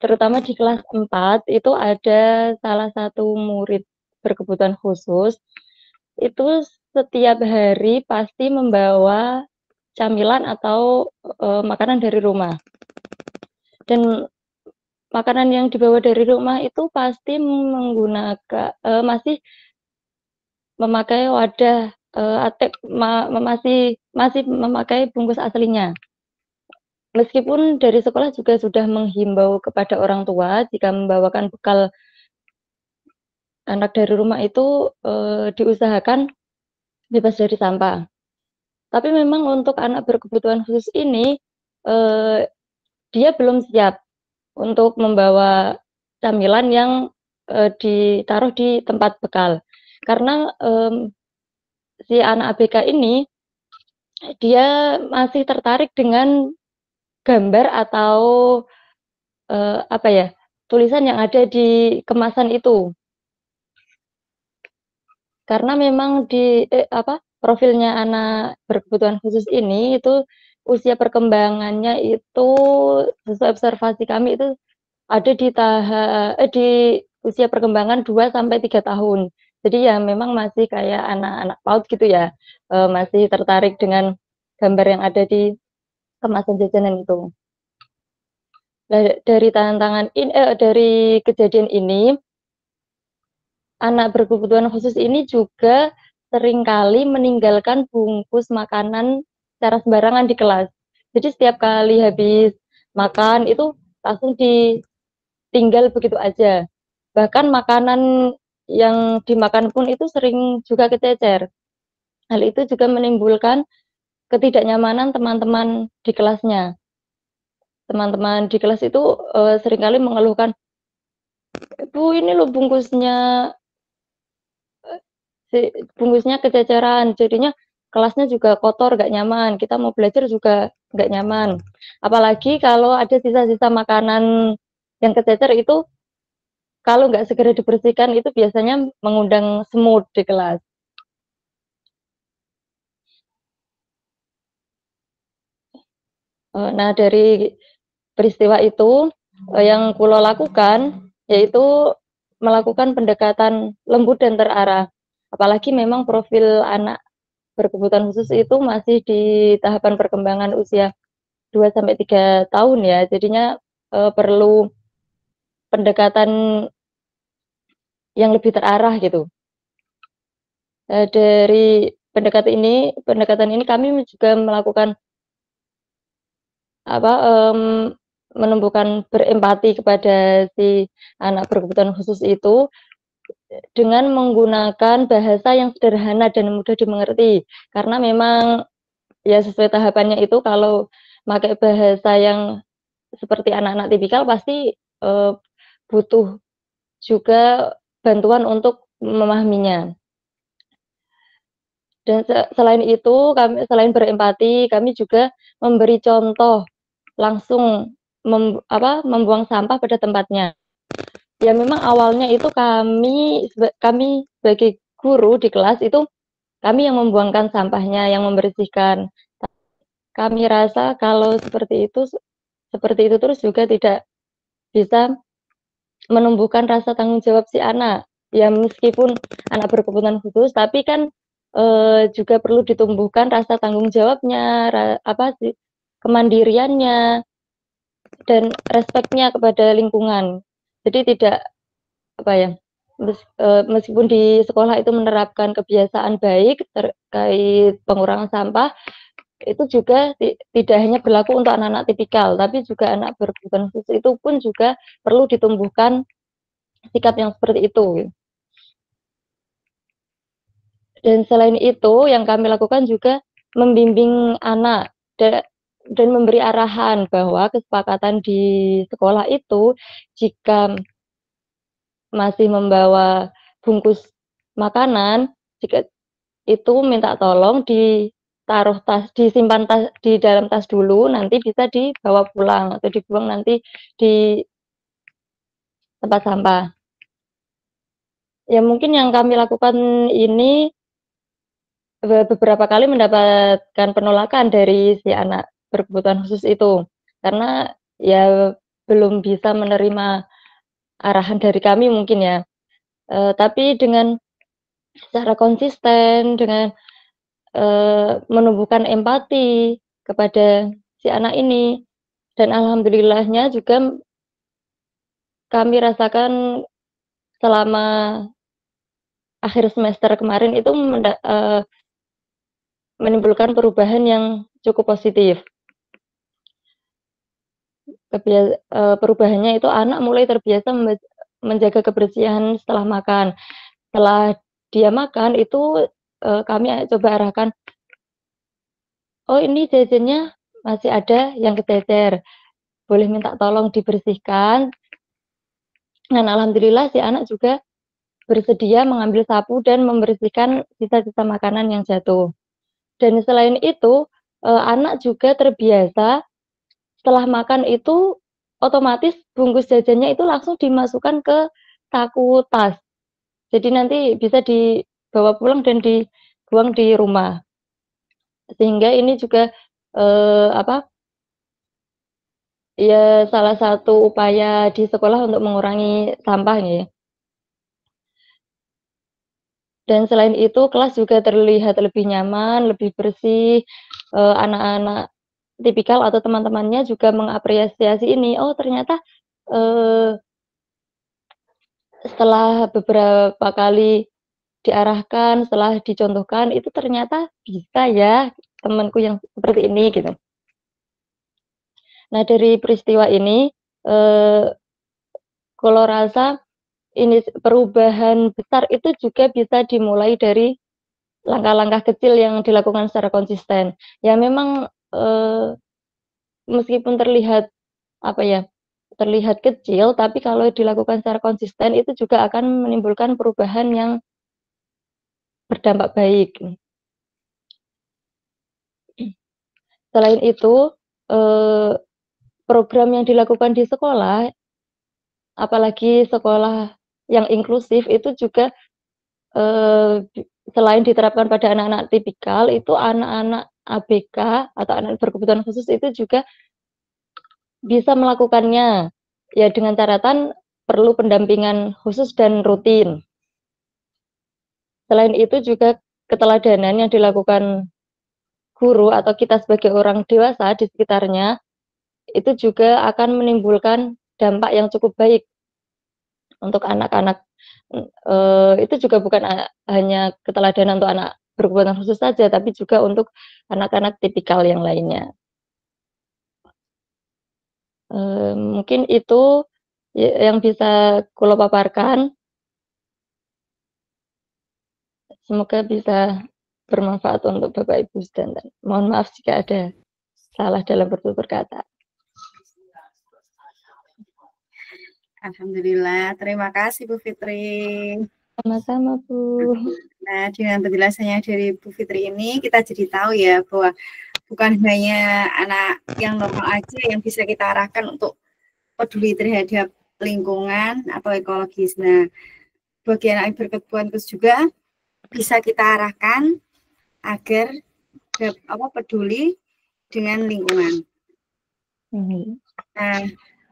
terutama di kelas 4, itu ada salah satu murid berkebutuhan khusus, itu setiap hari pasti membawa camilan atau makanan dari rumah. Dan makanan yang dibawa dari rumah itu pasti menggunakan masih memakai wadah masih memakai bungkus aslinya. Meskipun dari sekolah juga sudah menghimbau kepada orang tua jika membawakan bekal anak dari rumah itu diusahakan bebas dari sampah. Tapi memang untuk anak berkebutuhan khusus ini dia belum siap untuk membawa camilan yang ditaruh di tempat bekal. Karena si anak ABK ini dia masih tertarik dengan gambar atau tulisan yang ada di kemasan itu. Karena memang di profilnya anak berkebutuhan khusus ini itu usia perkembangannya itu sesuai observasi kami itu ada di usia perkembangan 2 sampai 3 tahun. Jadi ya memang masih kayak anak-anak PAUD gitu ya. Masih tertarik dengan gambar yang ada di kemasan jajanan itu. Nah, dari dari kejadian ini, anak berkebutuhan khusus ini juga seringkali meninggalkan bungkus makanan secara sembarangan di kelas. Jadi setiap kali habis makan itu langsung ditinggal begitu aja. Bahkan makanan yang dimakan pun itu sering juga kececer. Hal itu juga menimbulkan ketidaknyamanan teman-teman di kelasnya. Teman-teman di kelas itu seringkali mengeluhkan, Bu, ini loh bungkusnya kececeran, jadinya kelasnya juga kotor, gak nyaman. Kita mau belajar juga gak nyaman. Apalagi kalau ada sisa-sisa makanan yang kececer itu, kalau nggak segera dibersihkan itu biasanya mengundang semut di kelas. Nah, dari peristiwa itu yang Kulo lakukan yaitu melakukan pendekatan lembut dan terarah. Apalagi memang profil anak berkebutuhan khusus itu masih di tahapan perkembangan usia 2 sampai 3 tahun ya. Jadinya perlu pendekatan yang lebih terarah gitu. Dari pendekatan ini kami juga melakukan menumbuhkan berempati kepada si anak berkebutuhan khusus itu dengan menggunakan bahasa yang sederhana dan mudah dimengerti. Karena memang ya sesuai tahapannya itu kalau pakai bahasa yang seperti anak-anak tipikal pasti butuh juga bantuan untuk memahaminya. Dan selain itu, selain berempati, kami juga memberi contoh langsung membuang sampah pada tempatnya. Ya memang awalnya itu kami sebagai guru di kelas itu kami yang membuangkan sampahnya, yang membersihkan. Kami rasa kalau seperti itu terus juga tidak bisa menumbuhkan rasa tanggung jawab si anak. Ya meskipun anak berkebutuhan khusus, tapi kan juga perlu ditumbuhkan rasa tanggung jawabnya, kemandiriannya, dan respeknya kepada lingkungan. Jadi tidak meskipun di sekolah itu menerapkan kebiasaan baik terkait pengurangan sampah, itu juga tidak hanya berlaku untuk anak-anak tipikal, tapi juga anak berkebutuhan khusus itu pun juga perlu ditumbuhkan sikap yang seperti itu. Dan selain itu, yang kami lakukan juga membimbing anak dan memberi arahan bahwa kesepakatan di sekolah itu jika masih membawa bungkus makanan, jika itu minta tolong ditaruh disimpan di dalam tas dulu, nanti bisa dibawa pulang atau dibuang nanti di tempat sampah. Ya mungkin yang kami lakukan ini beberapa kali mendapatkan penolakan dari si anak berkebutuhan khusus itu, karena ya belum bisa menerima arahan dari kami mungkin ya. Tapi dengan secara konsisten, dengan menumbuhkan empati kepada si anak ini, dan alhamdulillahnya juga kami rasakan selama akhir semester kemarin itu menimbulkan perubahan yang cukup positif. Perubahannya itu anak mulai terbiasa menjaga kebersihan setelah makan. Setelah dia makan itu kami coba arahkan, oh ini jajannya masih ada yang kececer, boleh minta tolong dibersihkan. Dan alhamdulillah si anak juga bersedia mengambil sapu dan membersihkan sisa-sisa makanan yang jatuh. Dan selain itu, anak juga terbiasa setelah makan itu otomatis bungkus jajannya itu langsung dimasukkan ke saku tas. Jadi nanti bisa dibawa pulang dan dibuang di rumah. Sehingga ini juga ya salah satu upaya di sekolah untuk mengurangi sampah ya. Dan selain itu kelas juga terlihat lebih nyaman, lebih bersih. Anak-anak tipikal atau teman-temannya juga mengapresiasi ini. Oh ternyata setelah beberapa kali diarahkan, setelah dicontohkan, itu ternyata bisa ya temanku yang seperti ini gitu. Nah dari peristiwa ini, kalau rasa ini perubahan besar itu juga bisa dimulai dari langkah-langkah kecil yang dilakukan secara konsisten. Ya memang meskipun terlihat terlihat kecil, tapi kalau dilakukan secara konsisten itu juga akan menimbulkan perubahan yang berdampak baik. Selain itu, program yang dilakukan di sekolah, apalagi sekolah yang inklusif itu juga selain diterapkan pada anak-anak tipikal, itu anak-anak ABK atau anak berkebutuhan khusus itu juga bisa melakukannya. Ya dengan catatan perlu pendampingan khusus dan rutin. Selain itu juga keteladanan yang dilakukan guru atau kita sebagai orang dewasa di sekitarnya itu juga akan menimbulkan dampak yang cukup baik untuk anak-anak. Itu juga bukan hanya keteladanan untuk anak berkebutuhan khusus saja, tapi juga untuk anak-anak tipikal yang lainnya. Mungkin itu yang bisa kulo paparkan. Semoga bisa bermanfaat untuk Bapak Ibu dan mohon maaf jika ada salah dalam bertutur kata. Alhamdulillah, terima kasih Bu Fitri. Sama-sama Bu. Nah, dengan penjelasannya dari Bu Fitri ini kita jadi tahu ya bahwa bukan hanya anak yang normal aja yang bisa kita arahkan untuk peduli terhadap lingkungan atau ekologis. Nah, bagi anak yang berkebutuhan khusus juga bisa kita arahkan agar peduli dengan lingkungan. Nah,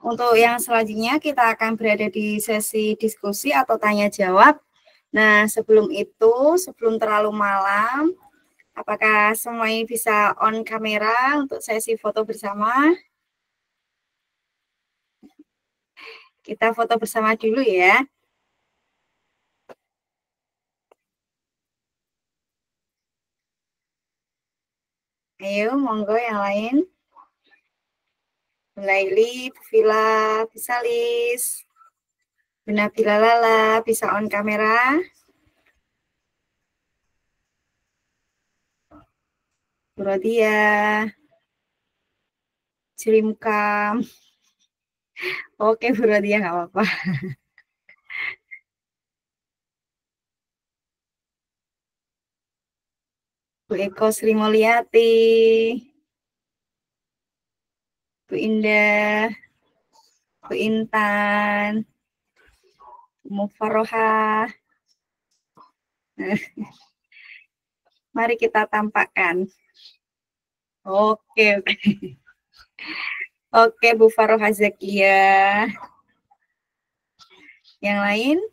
untuk yang selanjutnya kita akan berada di sesi diskusi atau tanya jawab. Nah, sebelum terlalu malam, apakah semuanya bisa on kamera untuk sesi foto bersama? Kita foto bersama dulu ya. Ayo, monggo yang lain. Bu Laili, Bu Vila, bisa Lis. Bu Nabila Lala, bisa on kamera. Bu Rodia. Cilimkam. Oke, Bu Rodia, nggak apa-apa. Bu Eko Sri Mulyati. Bu Indah. Bu Intan. Bu Mufarohah. Mari kita tampakkan. Oke, oke. Oke, Bu Farohah Zakia. Yang lain?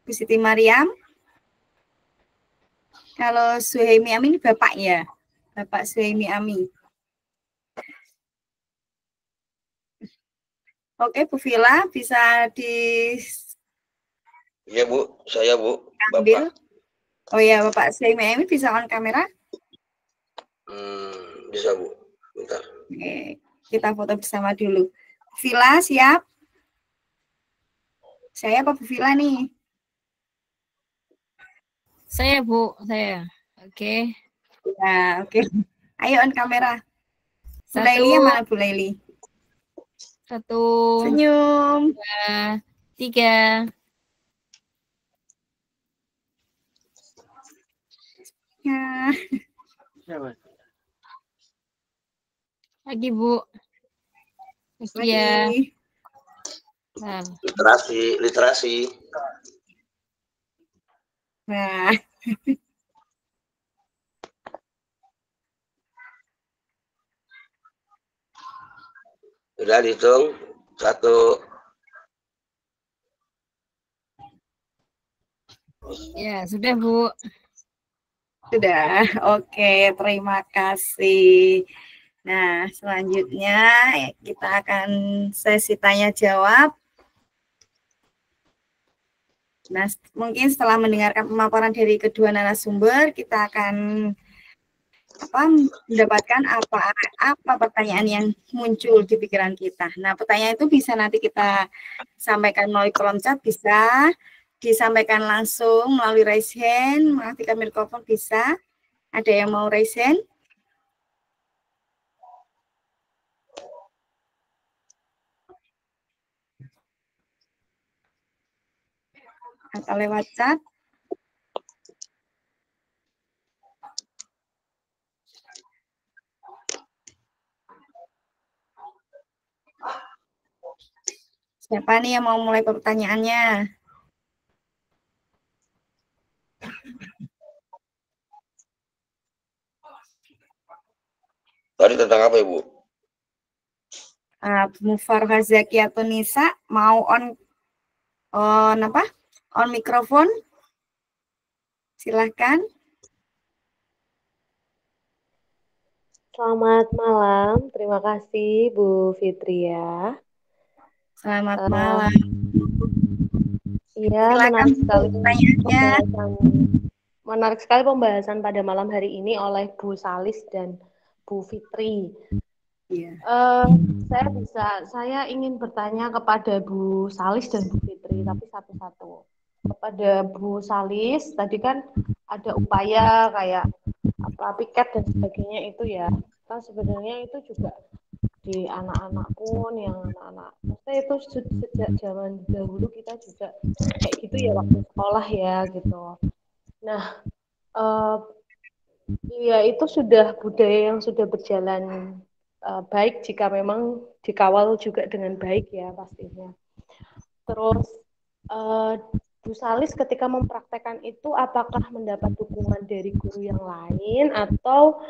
Bu Siti Mariam. Kalau Suhaimi Amin Bapak ya? Bapak Suhaimi Amin. Oke, Bu Vila bisa Iya Bu, saya Bu. diambil. Bapak. Oh ya, Bapak Suhaimi Amin bisa on kamera? Bisa Bu. Bentar. Oke, kita foto bersama dulu. Bu Vila siap? Saya apa Bu Vila nih? Saya, Bu. Saya. Oke. Nah, oke. Ayo on kamera. Bu Satu. Laili yang mana Bu Laili? 1, Senyum. 2, 3. Ya. Lagi, Bu. Lagi ya. Lagi. Nah, Literasi. Nah, Udah dihitung. 1. ya, sudah, Bu. sudah. Oke, terima kasih. Nah, selanjutnya kita akan sesi tanya jawab. Nah, mungkin setelah mendengarkan pemaparan dari kedua narasumber, kita akan mendapatkan apa pertanyaan yang muncul di pikiran kita. Nah, pertanyaan itu bisa nanti kita sampaikan melalui kolom chat, bisa disampaikan langsung melalui raise hand, mengaktifkan mikrofon bisa. Ada yang mau raise hand? Atau lewat chat? Siapa nih yang mau mulai pertanyaannya? Tadi tentang apa Ibu? Bu Farha Zakia atau Nisa mau on mikrofon? Silahkan. Selamat malam, terima kasih Bu Fitria. Selamat malam. Iya, Silakan menarik sekali pembahasan pada malam hari ini oleh Bu Salis dan Bu Fitri. Iya. Saya ingin bertanya kepada Bu Salis dan Bu Fitri, tapi satu-satu. Kepada Bu Salis, tadi kan ada upaya kayak piket dan sebagainya itu ya, kan sebenarnya itu juga di anak-anak pun yang anak-anak, maksudnya itu sejak zaman dahulu kita juga kayak gitu ya waktu sekolah ya gitu. Nah, ya itu sudah budaya yang sudah berjalan baik jika memang dikawal juga dengan baik ya pastinya. Terus Bu Salis ketika mempraktekkan itu apakah mendapat dukungan dari guru yang lain atau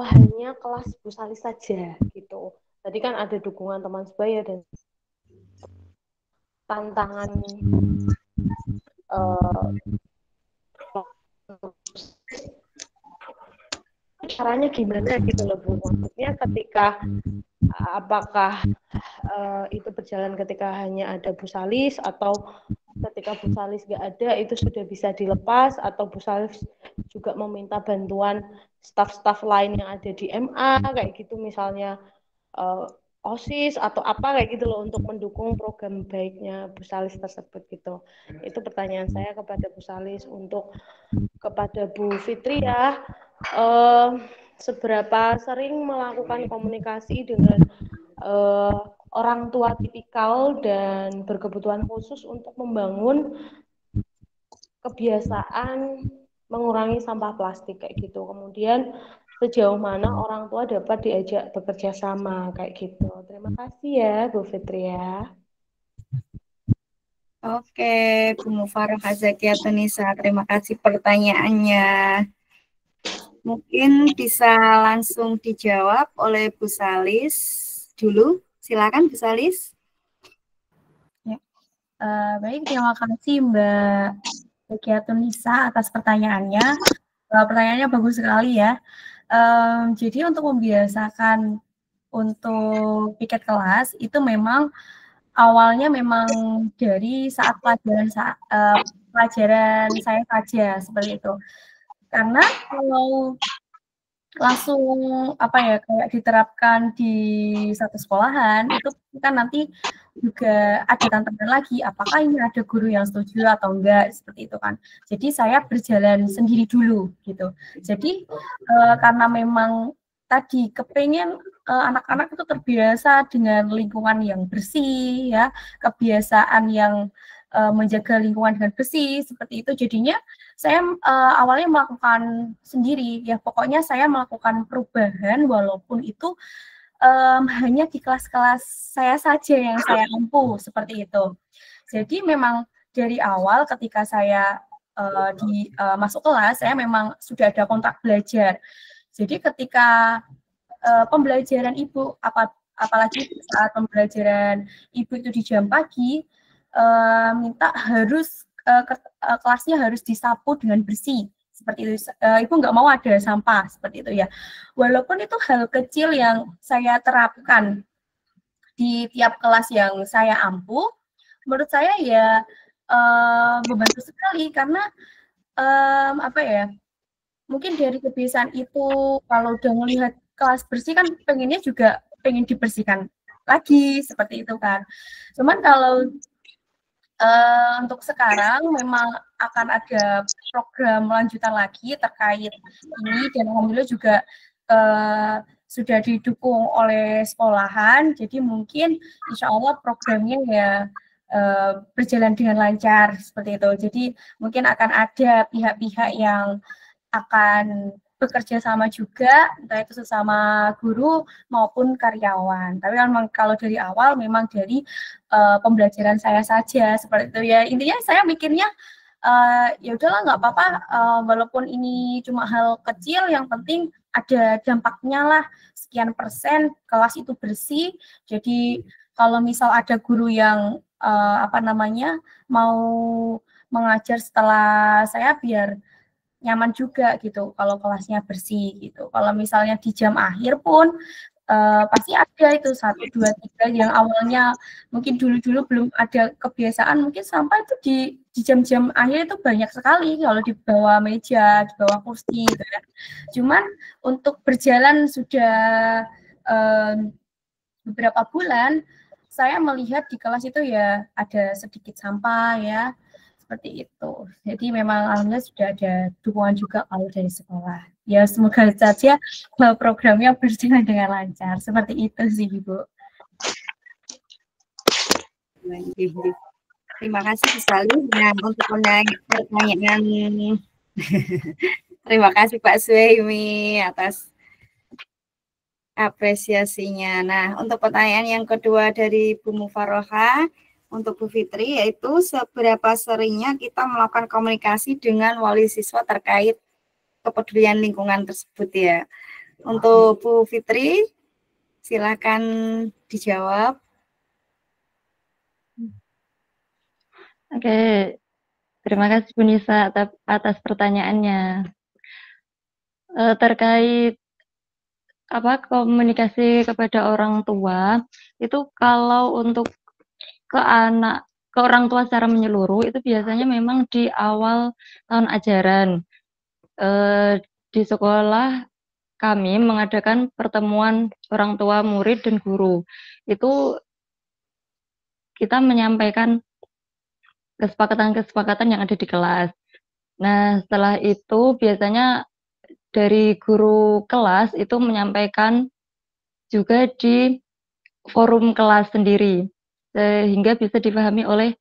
hanya kelas Bu Salis saja gitu. Tadi kan ada dukungan teman sebaya dan tantangan caranya gimana gitu loh Bu. Maksudnya ketika apakah itu berjalan ketika hanya ada Bu Salis atau ketika Bu Salis nggak ada itu sudah bisa dilepas, atau Bu Salis juga meminta bantuan staf-staf lain yang ada di MA kayak gitu, misalnya OSIS atau apa kayak gitu loh, untuk mendukung program baiknya Bu Salis tersebut gitu. Itu pertanyaan saya kepada Bu Salis. Untuk kepada Bu Fitri ya, seberapa sering melakukan komunikasi dengan orang tua tipikal dan berkebutuhan khusus untuk membangun kebiasaan mengurangi sampah plastik kayak gitu. Kemudian sejauh mana orang tua dapat diajak bekerja sama kayak gitu. Terima kasih ya Bu Fitri ya. Oke, Bu Mufarah Zakia Tunisa, terima kasih pertanyaannya. Mungkin bisa langsung dijawab oleh Bu Salis dulu. Silakan Bu Salis. Ya. Baik, terima kasih Mbak Zakia Tunisa atas pertanyaannya. Pertanyaannya bagus sekali ya. Jadi untuk membiasakan untuk piket kelas itu memang awalnya memang dari saat pelajaran saya saja seperti itu. Karena kalau langsung kayak diterapkan di satu sekolahan itu kan nanti juga ada tantangan lagi, apakah ini ada guru yang setuju atau enggak seperti itu kan. Jadi saya berjalan sendiri dulu gitu. Jadi karena memang tadi kepengen anak-anak itu terbiasa dengan lingkungan yang bersih ya, kebiasaan yang menjaga lingkungan dengan bersih seperti itu, jadinya saya awalnya melakukan sendiri ya, pokoknya saya melakukan perubahan walaupun itu hanya di kelas-kelas saya saja yang saya mampu seperti itu. Jadi memang dari awal ketika saya masuk kelas, saya memang sudah ada kontrak belajar. Jadi ketika pembelajaran ibu, apalagi saat pembelajaran ibu itu di jam pagi, minta harus kelasnya harus disapu dengan bersih seperti itu. Ibu nggak mau ada sampah seperti itu ya. Walaupun itu hal kecil yang saya terapkan di tiap kelas yang saya ampu, menurut saya ya membantu sekali karena mungkin dari kebiasaan itu kalau udah melihat kelas bersih kan pengennya juga pengen dibersihkan lagi seperti itu kan. Cuman kalau untuk sekarang memang akan ada program lanjutan lagi terkait ini dan alhamdulillah juga sudah didukung oleh sekolahan, jadi mungkin insya Allah programnya ya berjalan dengan lancar seperti itu. Jadi mungkin akan ada pihak-pihak yang akan bekerja sama juga, entah itu sesama guru maupun karyawan. Tapi memang kalau dari awal memang dari pembelajaran saya saja seperti itu ya. Intinya saya mikirnya ya udahlah nggak apa-apa, walaupun ini cuma hal kecil, yang penting ada dampaknya lah, sekian persen kelas itu bersih. Jadi kalau misal ada guru yang mau mengajar setelah saya, biar nyaman juga gitu kalau kelasnya bersih gitu. Kalau misalnya di jam akhir pun pasti ada itu 1, 2, 3 yang awalnya mungkin dulu-dulu belum ada kebiasaan, mungkin sampah itu di jam-jam akhir itu banyak sekali kalau di bawah meja, di bawah kursi gitu ya. Cuman untuk berjalan sudah beberapa bulan, saya melihat di kelas itu ya ada sedikit sampah ya, seperti itu. Jadi memang alhamdulillah sudah ada dukungan juga kalau dari sekolah. Ya semoga saja programnya berjalan dengan lancar. Seperti itu sih Ibu. Terima kasih sekali untuk pertanyaan. Terima kasih Pak Suhaimi atas apresiasinya. Nah, untuk pertanyaan yang kedua dari Bu Mufarroha, untuk Bu Fitri, yaitu seberapa seringnya kita melakukan komunikasi dengan wali siswa terkait kepedulian lingkungan tersebut ya. Untuk Bu Fitri, silakan dijawab. Oke, terima kasih Bu Nisa atas pertanyaannya. Terkait komunikasi kepada orang tua, itu kalau untuk ke anak ke orang tua secara menyeluruh itu biasanya memang di awal tahun ajaran. Di sekolah kami mengadakan pertemuan orang tua, murid, dan guru. Itu kita menyampaikan kesepakatan-kesepakatan yang ada di kelas. Nah, setelah itu biasanya dari guru kelas itu menyampaikan juga di forum kelas sendiri, sehingga bisa dipahami oleh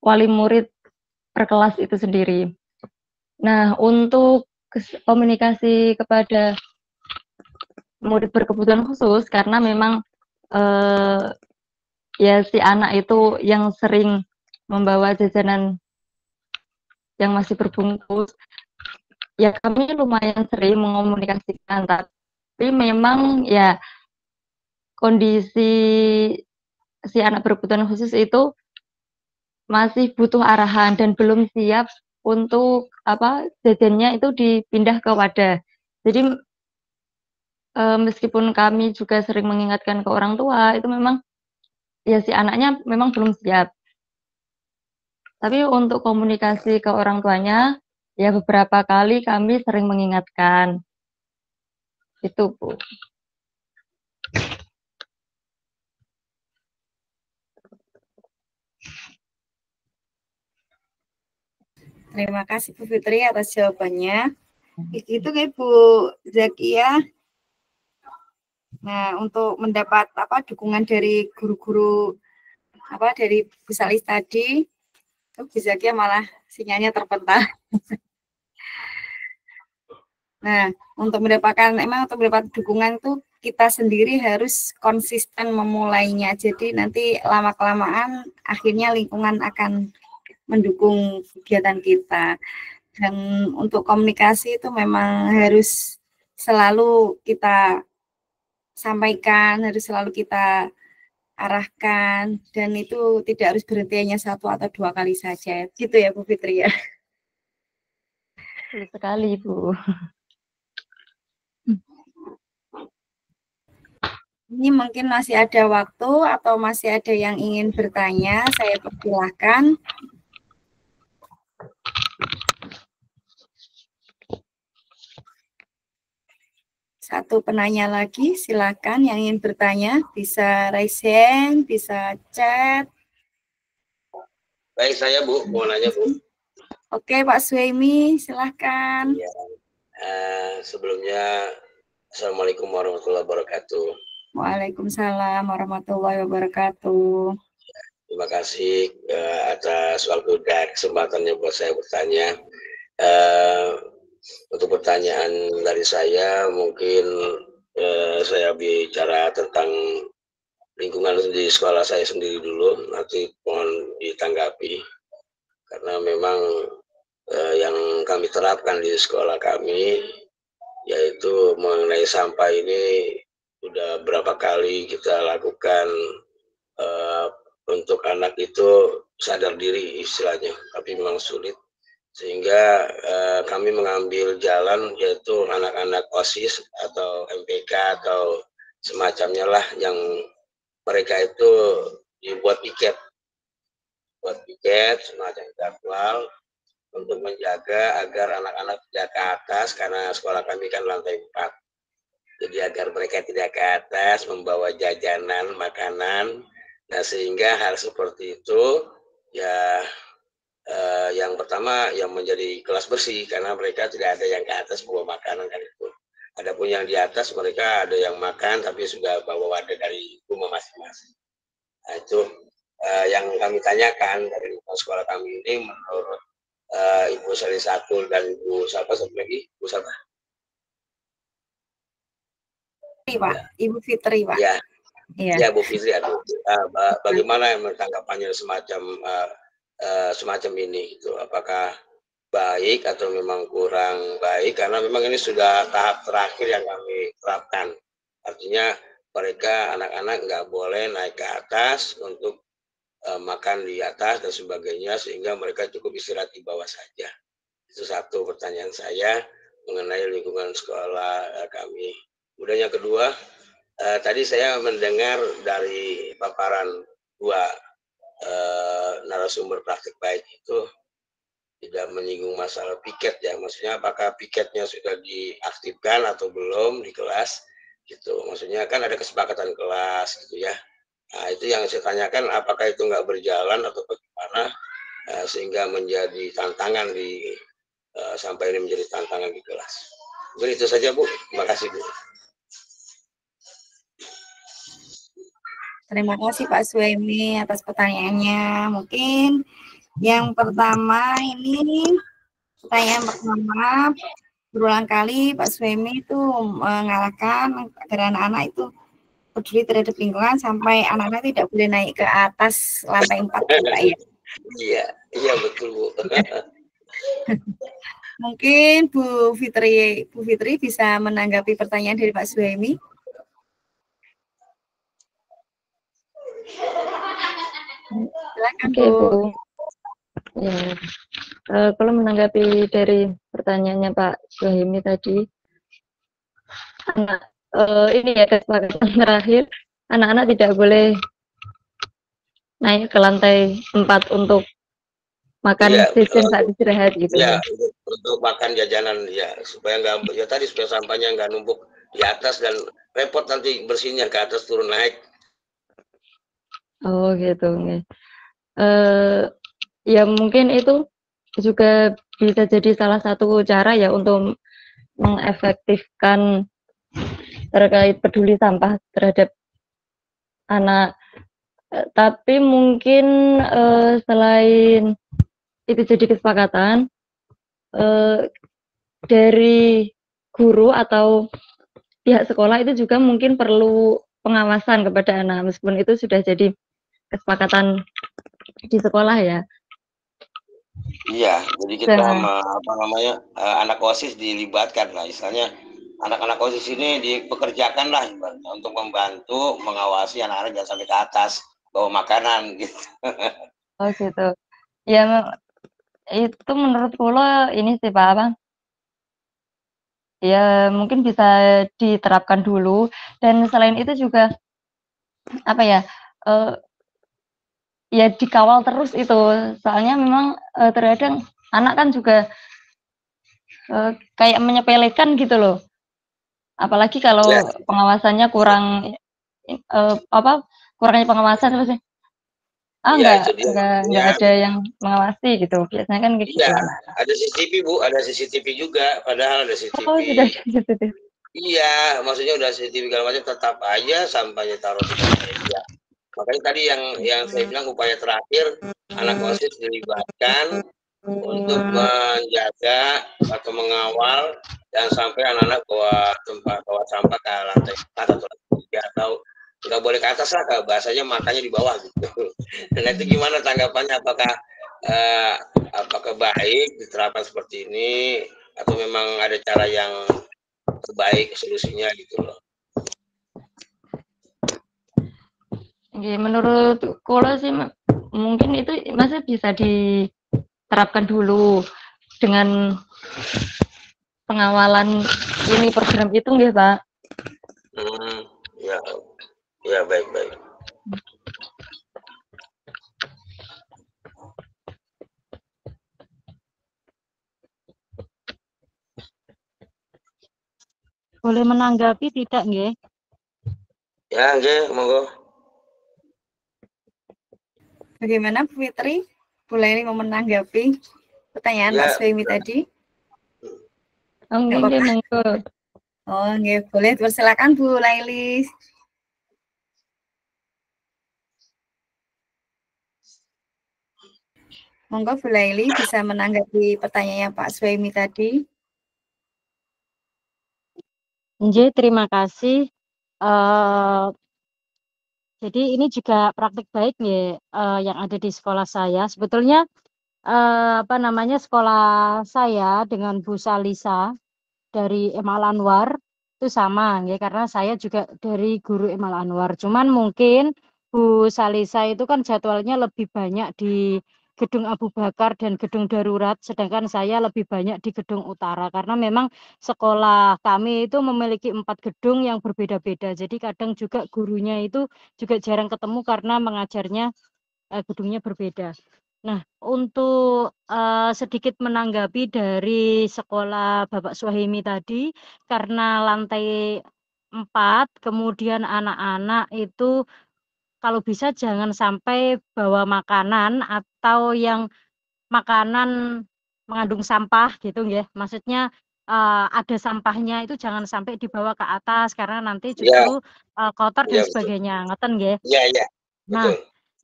wali murid per kelas itu sendiri. Nah, untuk komunikasi kepada murid berkebutuhan khusus, karena memang ya si anak itu yang sering membawa jajanan yang masih berbungkus, ya kami lumayan sering mengomunikasikan, tapi memang ya kondisi si anak berkebutuhan khusus itu masih butuh arahan dan belum siap untuk jajannya itu dipindah ke wadah. Jadi meskipun kami juga sering mengingatkan ke orang tua, itu memang ya si anaknya memang belum siap. Tapi untuk komunikasi ke orang tuanya, ya beberapa kali kami sering mengingatkan. Itu, Bu. Terima kasih Bu Fitri atas jawabannya. Itu kayak Bu Zakia. Nah, untuk mendapat dukungan dari guru-guru dari Bu Salis tadi, Bu Zakia malah sinyalnya terpental. Nah, untuk mendapatkan dukungan itu kita sendiri harus konsisten memulainya. Jadi nanti lama-kelamaan akhirnya lingkungan akan mendukung kegiatan kita. Dan untuk komunikasi itu memang harus selalu kita sampaikan, harus selalu kita arahkan, dan itu tidak harus berhenti hanya 1 atau 2 kali saja. Gitu ya Bu Fitri ya. Betul sekali, Bu. Ini mungkin masih ada waktu atau masih ada yang ingin bertanya, saya persilahkan. Satu penanya lagi, silakan yang ingin bertanya, bisa raise hand, bisa chat. Baik, saya Bu, mau nanya Bu. Oke, Pak Suemi, silakan. Ya. Sebelumnya, Assalamualaikum warahmatullahi wabarakatuh. Waalaikumsalam warahmatullahi wabarakatuh. Terima kasih atas waktu dan kesempatannya buat saya bertanya. Untuk pertanyaan dari saya, mungkin saya bicara tentang lingkungan di sekolah saya sendiri dulu, nanti mohon ditanggapi. Karena memang yang kami terapkan di sekolah kami, yaitu mengenai sampah ini, sudah berapa kali kita lakukan untuk anak itu sadar diri istilahnya, tapi memang sulit. Sehingga kami mengambil jalan, yaitu anak-anak OSIS atau MPK atau semacamnya lah, yang mereka itu dibuat piket semacam jadwal untuk menjaga agar anak-anak tidak ke atas, karena sekolah kami kan lantai 4. Jadi agar mereka tidak ke atas membawa jajanan, makanan. Nah, sehingga hal seperti itu ya yang pertama yang menjadi kelas bersih, karena mereka tidak ada yang ke atas bawa makanan kan itu. Adapun yang di atas mereka ada yang makan tapi sudah bawa wadah dari rumah masing-masing. Nah, itu yang kami tanyakan dari sekolah kami ini, menurut Ibu Salisatul dan Ibu siapa satu lagi? Ibu siapa? Pak, Ibu Fitri, Pak. Ya, ya Bu Fitri. Bagaimana tanggapannya semacam ini? Itu apakah baik atau memang kurang baik? Karena memang ini sudah tahap terakhir yang kami terapkan. Artinya mereka anak-anak nggak boleh naik ke atas untuk makan di atas dan sebagainya, sehingga mereka cukup istirahat di bawah saja. Itu satu pertanyaan saya mengenai lingkungan sekolah kami. Kemudian yang kedua, tadi saya mendengar dari paparan dua narasumber praktik baik itu tidak menyinggung masalah piket ya, maksudnya apakah piketnya sudah diaktifkan atau belum di kelas gitu, maksudnya kan ada kesepakatan kelas gitu ya. Nah itu yang saya tanyakan, apakah itu nggak berjalan atau bagaimana sehingga menjadi tantangan sampai ini menjadi tantangan di kelas. Mungkin itu saja Bu, terima kasih Bu. Terima kasih Pak Suemi atas pertanyaannya. Mungkin yang pertama ini pertanyaan pertama, berulang kali Pak Suemi itu mengarahkan agar anak-anak itu peduli terhadap lingkungan sampai anak-anak tidak boleh naik ke atas lantai 4 Pak ya. Iya betul Bu. Mungkin Bu Fitri bisa menanggapi pertanyaan dari Pak Suemi. Silakan Oke, Bu. Ya, kalau menanggapi dari pertanyaannya Pak Suhaimi tadi, ini ya kesepakatan terakhir, anak-anak tidak boleh naik ke lantai 4 untuk makan saat istirahat gitu ya. Untuk makan jajanan ya, supaya nggak ya tadi supaya sampahnya nggak numpuk di atas dan repot nanti bersihnya ke atas turun naik. Oh gitu. Ya mungkin itu juga bisa jadi salah satu cara ya untuk mengefektifkan terkait peduli sampah terhadap anak. Tapi mungkin selain itu jadi kesepakatan dari guru atau pihak sekolah itu juga mungkin perlu pengawasan kepada anak, meskipun itu sudah jadi kesepakatan di sekolah ya. Iya, jadi kita anak OSIS dilibatkan lah, istilahnya anak-anak OSIS ini dipekerjakan lah untuk membantu mengawasi anak-anak jangan sampai ke atas bawa makanan gitu. Oh gitu. Ya itu menurut Pulo ini sih Pak Bang. Ya mungkin bisa diterapkan dulu, dan selain itu juga apa ya, ya dikawal terus itu, soalnya memang terkadang anak kan juga kayak menyepelekan gitu loh, apalagi kalau pengawasannya kurang kurangnya pengawasan terus sih nggak ada yang mengawasi gitu, biasanya kan gitu. Iya, ada CCTV Bu, ada CCTV juga, padahal ada CCTV. Oh sudah CCTV. Iya, maksudnya udah CCTV segala macam, tetap aja sampahnya taruh di meja. Makanya tadi yang saya bilang upaya terakhir anak OSIS dilibatkan untuk menjaga atau mengawal dan sampai anak-anak bawa sampah ke lantai 4 atau lantai 3 atau nggak boleh ke atas lah, bahasanya makanya di bawah gitu. Nah itu gimana tanggapannya, apakah baik diterapkan seperti ini atau memang ada cara yang terbaik solusinya gitu loh? Menurut Kola sih mungkin itu masih bisa diterapkan dulu dengan pengawalan ini program itu nggih Pak. Ya baik. Boleh menanggapi tidak nggih? Ya nggih, monggo. Bagaimana Bu Fitri? Boleh mau menanggapi pertanyaan Pak Suemi tadi? Monggo. Oh, nggih, boleh. Silakan Bu Laili. Monggo Bu Laili bisa menanggapi pertanyaannya Pak Suemi tadi. Nggih, terima kasih. Jadi ini juga praktik baik nih yang ada di sekolah saya. Sebetulnya sekolah saya dengan Bu Salisa dari Emal Anwar itu sama ya, karena saya juga dari guru Emal Anwar. Cuman mungkin Bu Salisa itu kan jadwalnya lebih banyak di Gedung Abu Bakar dan Gedung Darurat, sedangkan saya lebih banyak di Gedung Utara karena memang sekolah kami itu memiliki 4 gedung yang berbeda-beda. Jadi kadang juga gurunya itu juga jarang ketemu karena mengajarnya gedungnya berbeda. Nah, untuk sedikit menanggapi dari sekolah Bapak Suhaimi tadi, karena lantai 4, kemudian anak-anak itu kalau bisa jangan sampai bawa makanan atau yang makanan mengandung sampah gitu ya. Maksudnya ada sampahnya itu jangan sampai dibawa ke atas karena nanti Ya, justru kotor dan ya betul. sebagainya. Ngoten nggih. Ya, ya, Nah, betul.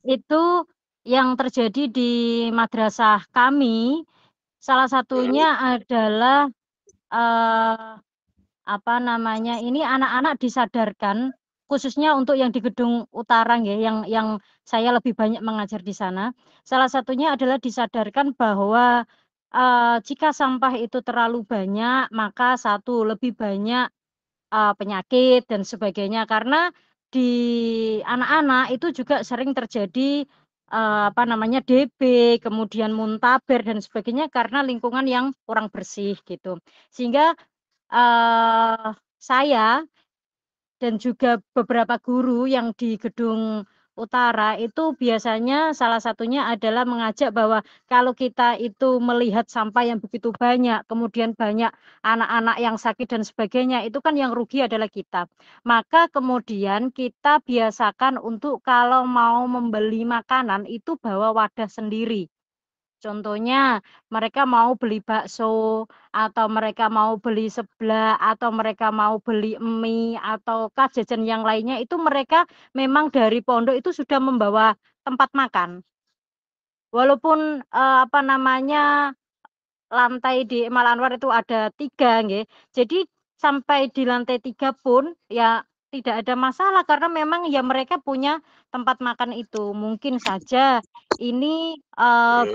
itu yang terjadi di madrasah kami salah satunya adalah apa namanya, ini anak-anak disadarkan, khususnya untuk yang di gedung utara nggih, yang saya lebih banyak mengajar di sana. Salah satunya adalah disadarkan bahwa, jika sampah itu terlalu banyak, maka satu, lebih banyak, penyakit dan sebagainya. Karena di anak-anak itu juga sering terjadi, apa namanya, DB, kemudian muntaber dan sebagainya karena lingkungan yang kurang bersih gitu. Sehingga saya dan juga beberapa guru yang di gedung utara itu biasanya salah satunya adalah mengajak bahwa kalau kita itu melihat sampah yang begitu banyak, kemudian banyak anak-anak yang sakit dan sebagainya, itu kan yang rugi adalah kita. Maka kemudian kita biasakan untuk kalau mau membeli makanan itu bawa wadah sendiri. Contohnya mereka mau beli bakso, atau mereka mau beli seblak, atau mereka mau beli mie, ataukah jajan yang lainnya, itu mereka memang dari pondok itu sudah membawa tempat makan. Walaupun, apa namanya, lantai di Emal Anwar itu ada 3 nggih. Jadi sampai di lantai 3 pun ya tidak ada masalah karena memang ya mereka punya tempat makan itu. Mungkin saja ini,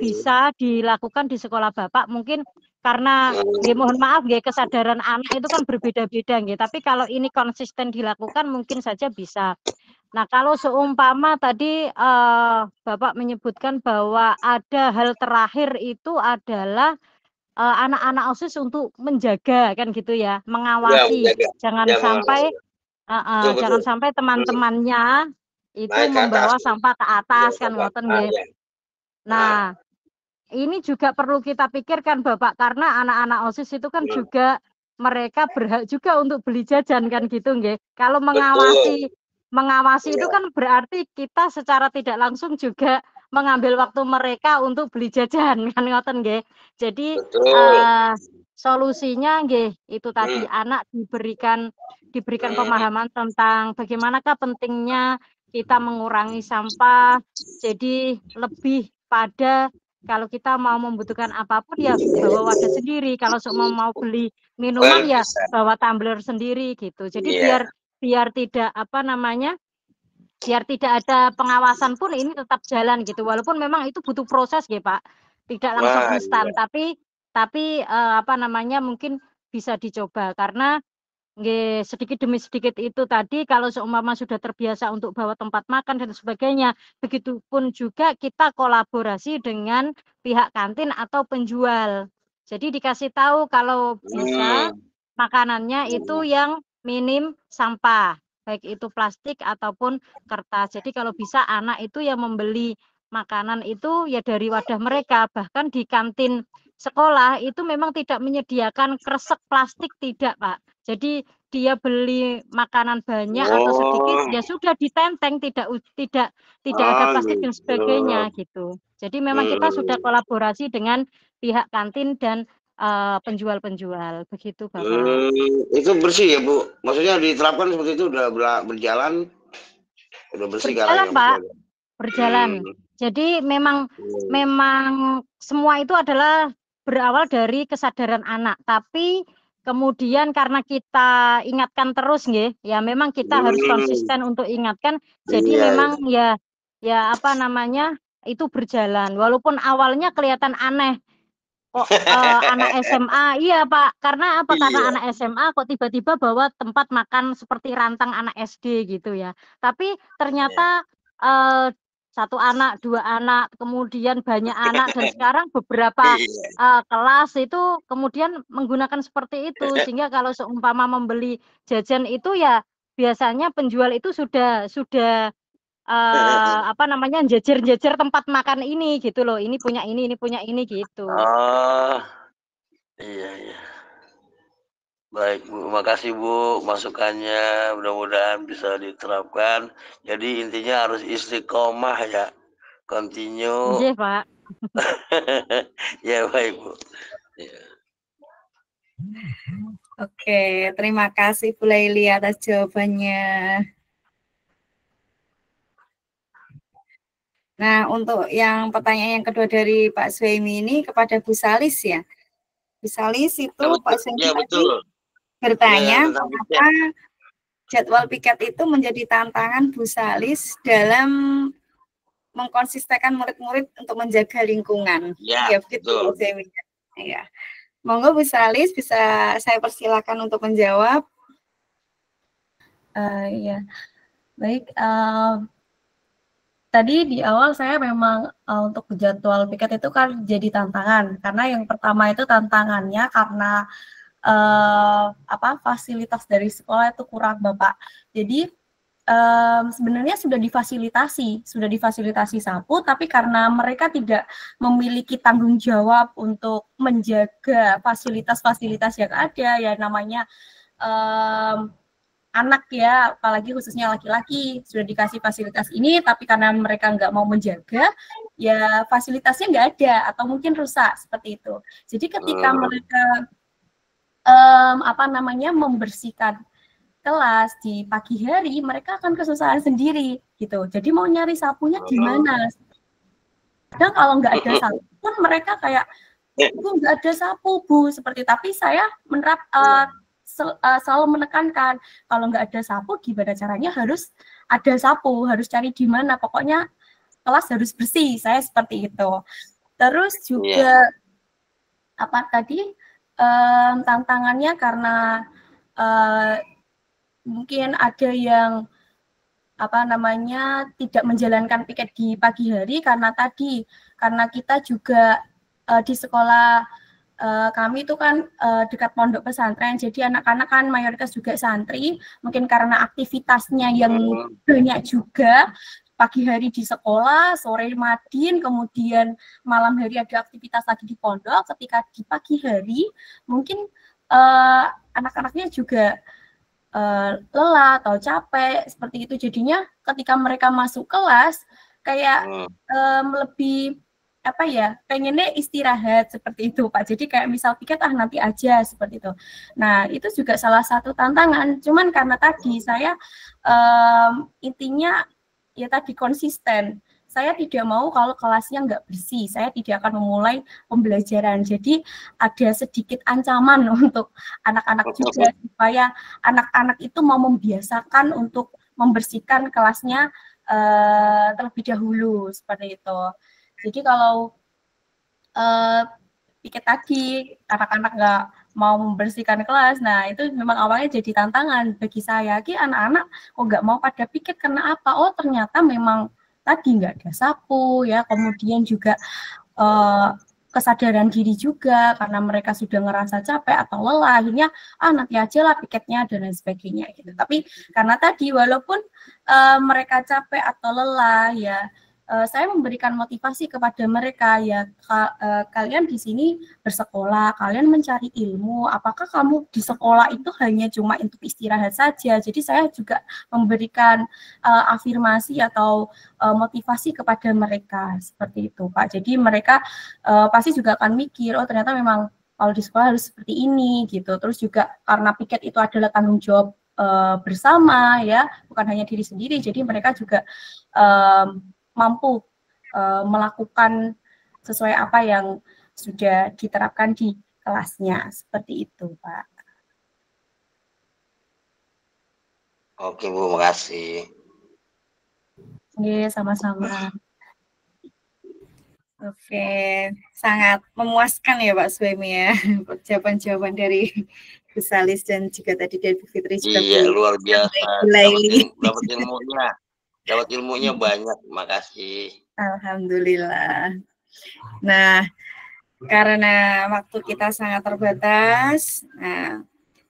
bisa dilakukan di sekolah Bapak mungkin karena nggih mohon maaf nggih kesadaran anak itu kan berbeda-beda nggih, tapi kalau ini konsisten dilakukan mungkin saja bisa. Nah, kalau seumpama tadi, Bapak menyebutkan bahwa ada hal terakhir itu adalah anak-anak OSIS untuk menjaga kan gitu ya, Ya, mengawasi. menjaga. Jangan Ya, sampai betul, betul. jangan sampai teman-temannya itu Naik ke atas. membawa sampah ke Ya, atas ke kan atas. ngoten nggih. Ya. Nah, ini juga perlu kita pikirkan Bapak, karena anak-anak OSIS itu kan juga mereka berhak juga untuk beli jajan kan gitu nggih. Kalau Betul. mengawasi itu Ya, kan berarti kita secara tidak langsung juga mengambil waktu mereka untuk beli jajan kan ngoten nggih. Jadi betul. solusinya nggih itu tadi Hmm. anak diberikan pemahaman tentang bagaimanakah pentingnya kita mengurangi sampah. Jadi lebih pada kalau kita mau membutuhkan apapun ya bawa wadah sendiri. Kalau mau beli minuman ya Bisa. bawa tumbler sendiri gitu. Jadi Iya. biar tidak apa namanya, biar tidak ada pengawasan pun ini tetap jalan gitu. Walaupun memang itu butuh proses ya Pak, tidak langsung Wah, instan. iya. Tapi apa namanya mungkin bisa dicoba karena nggih, sedikit demi sedikit itu tadi kalau seumpama sudah terbiasa untuk bawa tempat makan dan sebagainya, begitupun juga kita kolaborasi dengan pihak kantin atau penjual. Jadi dikasih tahu kalau bisa makanannya itu yang minim sampah, baik itu plastik ataupun kertas. Jadi kalau bisa anak itu yang membeli makanan itu ya dari wadah mereka, bahkan di kantin sekolah itu memang tidak menyediakan kresek plastik tidak, Pak. Jadi dia beli makanan banyak atau sedikit ya sudah ditenteng tidak ada plastik dan Gitu. sebagainya gitu. Jadi memang kita sudah kolaborasi dengan pihak kantin dan penjual-penjual begitu Bapak. Itu bersih ya Bu? Maksudnya diterapkan seperti itu udah berjalan, udah bersih Berjalan sekarang Pak, ya? berjalan. Jadi memang semua itu adalah berawal dari kesadaran anak. Tapi kemudian karena kita ingatkan terus nggih, ya memang kita harus konsisten untuk ingatkan. Jadi Iya, memang ya apa namanya, itu berjalan. Walaupun awalnya kelihatan aneh, kok anak SMA iya Pak, karena apa? Karena iya. anak SMA kok tiba-tiba bawa tempat makan seperti rantang anak SD gitu ya. Tapi ternyata 1 anak, 2 anak, kemudian banyak anak dan sekarang beberapa Iya. kelas itu kemudian menggunakan seperti itu. Sehingga kalau seumpama membeli jajan itu ya biasanya penjual itu sudah apa namanya jejer-jejer tempat makan ini gitu loh. Ini punya ini punya ini gitu. Oh, iya iya. Baik Bu, makasih Bu masukannya, mudah-mudahan bisa diterapkan. Jadi intinya harus istiqomah ya, continue. Iya Pak. Ya baik Bu. Ya. Oke, terima kasih Bu Laili atas jawabannya. Nah, untuk yang pertanyaan yang kedua dari Pak Suhaimi ini kepada Bu Salis ya. Bu Salis itu Pak Suhaimi Ya tadi betul. bertanya Ya, tentang mengapa jadwal piket itu menjadi tantangan Bu Salis dalam mengkonsistenkan murid-murid untuk menjaga lingkungan. Ya, begitu betul. Bu Suhaimi. Ya. Monggo Bu Salis bisa saya persilakan untuk menjawab. Ya, baik. Tadi di awal saya memang untuk jadwal piket itu kan jadi tantangan karena yang pertama itu tantangannya karena fasilitas dari sekolah itu kurang Bapak. Jadi sebenarnya sudah difasilitasi sapu, tapi karena mereka tidak memiliki tanggung jawab untuk menjaga fasilitas-fasilitas yang ada, ya namanya anak ya, apalagi khususnya laki-laki sudah dikasih fasilitas ini, tapi karena mereka nggak mau menjaga, ya fasilitasnya nggak ada atau mungkin rusak seperti itu. Jadi ketika mereka membersihkan kelas di pagi hari, mereka akan kesusahan sendiri gitu. Jadi mau nyari sapunya gimana? Kadang kalau nggak ada sapu pun mereka kayak, Bu nggak ada sapu Bu, seperti. Tapi saya selalu menekankan kalau nggak ada sapu gimana caranya, harus ada sapu, harus cari di mana, pokoknya kelas harus bersih, saya seperti itu. Terus juga tantangannya karena mungkin ada yang tidak menjalankan piket di pagi hari karena kita juga di sekolah kami itu kan dekat pondok pesantren, jadi anak-anak kan mayoritas juga santri, mungkin karena aktivitasnya yang banyak juga, pagi hari di sekolah, sore madin, kemudian malam hari ada aktivitas lagi di pondok. Ketika di pagi hari mungkin anak-anaknya juga lelah atau capek seperti itu, jadinya ketika mereka masuk kelas kayak lebih pengennya istirahat seperti itu Pak. Jadi kayak misal piket nanti aja seperti itu. Nah itu juga salah satu tantangan. Cuman karena tadi saya intinya ya tadi konsisten. Saya tidak mau kalau kelasnya nggak bersih. Saya tidak akan memulai pembelajaran. Jadi ada sedikit ancaman untuk anak-anak juga supaya anak-anak itu mau membiasakan untuk membersihkan kelasnya terlebih dahulu seperti itu. Jadi kalau piket tadi anak-anak nggak mau membersihkan kelas, nah itu memang awalnya jadi tantangan bagi saya. Anak-anak kok nggak mau pada piket karena apa? Oh ternyata memang tadi nggak ada sapu ya, kemudian juga kesadaran diri juga karena mereka sudah ngerasa capek atau lelah, akhirnya nanti aja lah piketnya dan lain sebagainya gitu. Tapi karena tadi walaupun mereka capek atau lelah ya, saya memberikan motivasi kepada mereka ya, kalian di sini bersekolah, kalian mencari ilmu, apakah kamu di sekolah itu hanya cuma untuk istirahat saja? Jadi saya juga memberikan afirmasi atau motivasi kepada mereka seperti itu Pak. Jadi mereka pasti juga akan mikir, oh ternyata memang kalau di sekolah harus seperti ini gitu. Terus juga karena piket itu adalah tanggung jawab bersama ya, bukan hanya diri sendiri, jadi mereka juga mampu melakukan sesuai apa yang sudah diterapkan di kelasnya, seperti itu Pak. Oke Bu, makasih. Oke, sama-sama. Oke, sangat memuaskan ya Pak Suhaimi ya, jawaban-jawaban dari Bu Salis dan juga tadi dari Bu Fitri juga. Iya, luar biasa. Dapat ilmunya banyak, makasih. Alhamdulillah. Nah, karena waktu kita sangat terbatas, nah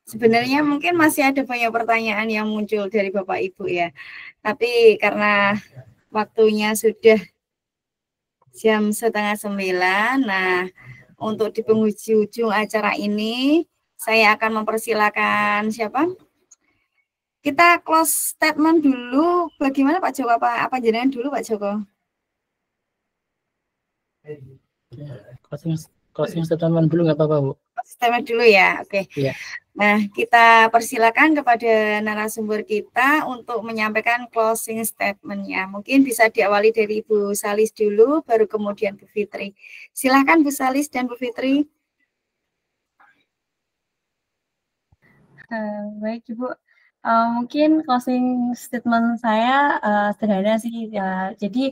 Sebenarnya mungkin masih ada banyak pertanyaan yang muncul dari Bapak Ibu ya. Tapi karena waktunya sudah jam 8:30, nah untuk di penghujung acara ini saya akan mempersilakan siapa? Kita close statement dulu. Bagaimana Pak Joko? Apa jenengan dulu Pak Joko? Closing statement dulu nggak apa-apa, Bu? Statement dulu ya, oke. Iya. Nah, kita persilakan kepada narasumber kita untuk menyampaikan closing statement-nya. Mungkin bisa diawali dari Bu Salis dulu, baru kemudian Bu Fitri. Silakan Bu Salis dan Bu Fitri. Baik Ibu, mungkin closing statement saya sederhana sih ya. Jadi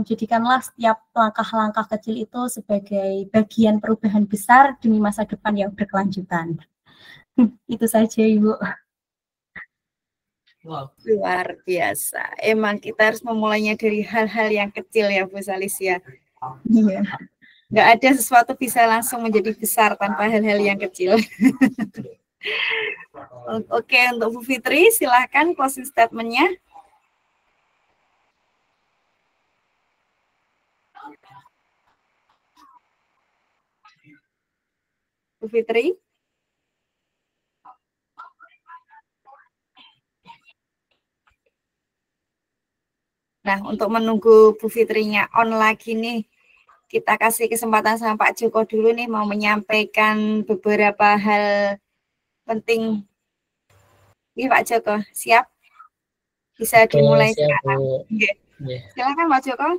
jadikanlah setiap langkah-langkah kecil itu sebagai bagian perubahan besar demi masa depan yang berkelanjutan. Itu saja Ibu. Wow. Luar biasa. Emang kita harus memulainya dari hal-hal yang kecil ya Bu Salis ya. Iya. Nggak ada sesuatu bisa langsung menjadi besar tanpa hal-hal yang kecil. Oke, untuk Bu Fitri, silahkan closing statement-nya. Bu Fitri. Nah, untuk menunggu Bu Fitrinya on lagi nih, kita kasih kesempatan sama Pak Joko dulu nih, mau menyampaikan beberapa hal penting. Ini Pak Joko, siap? Bisa dimulai sekarang. Silakan Pak Joko.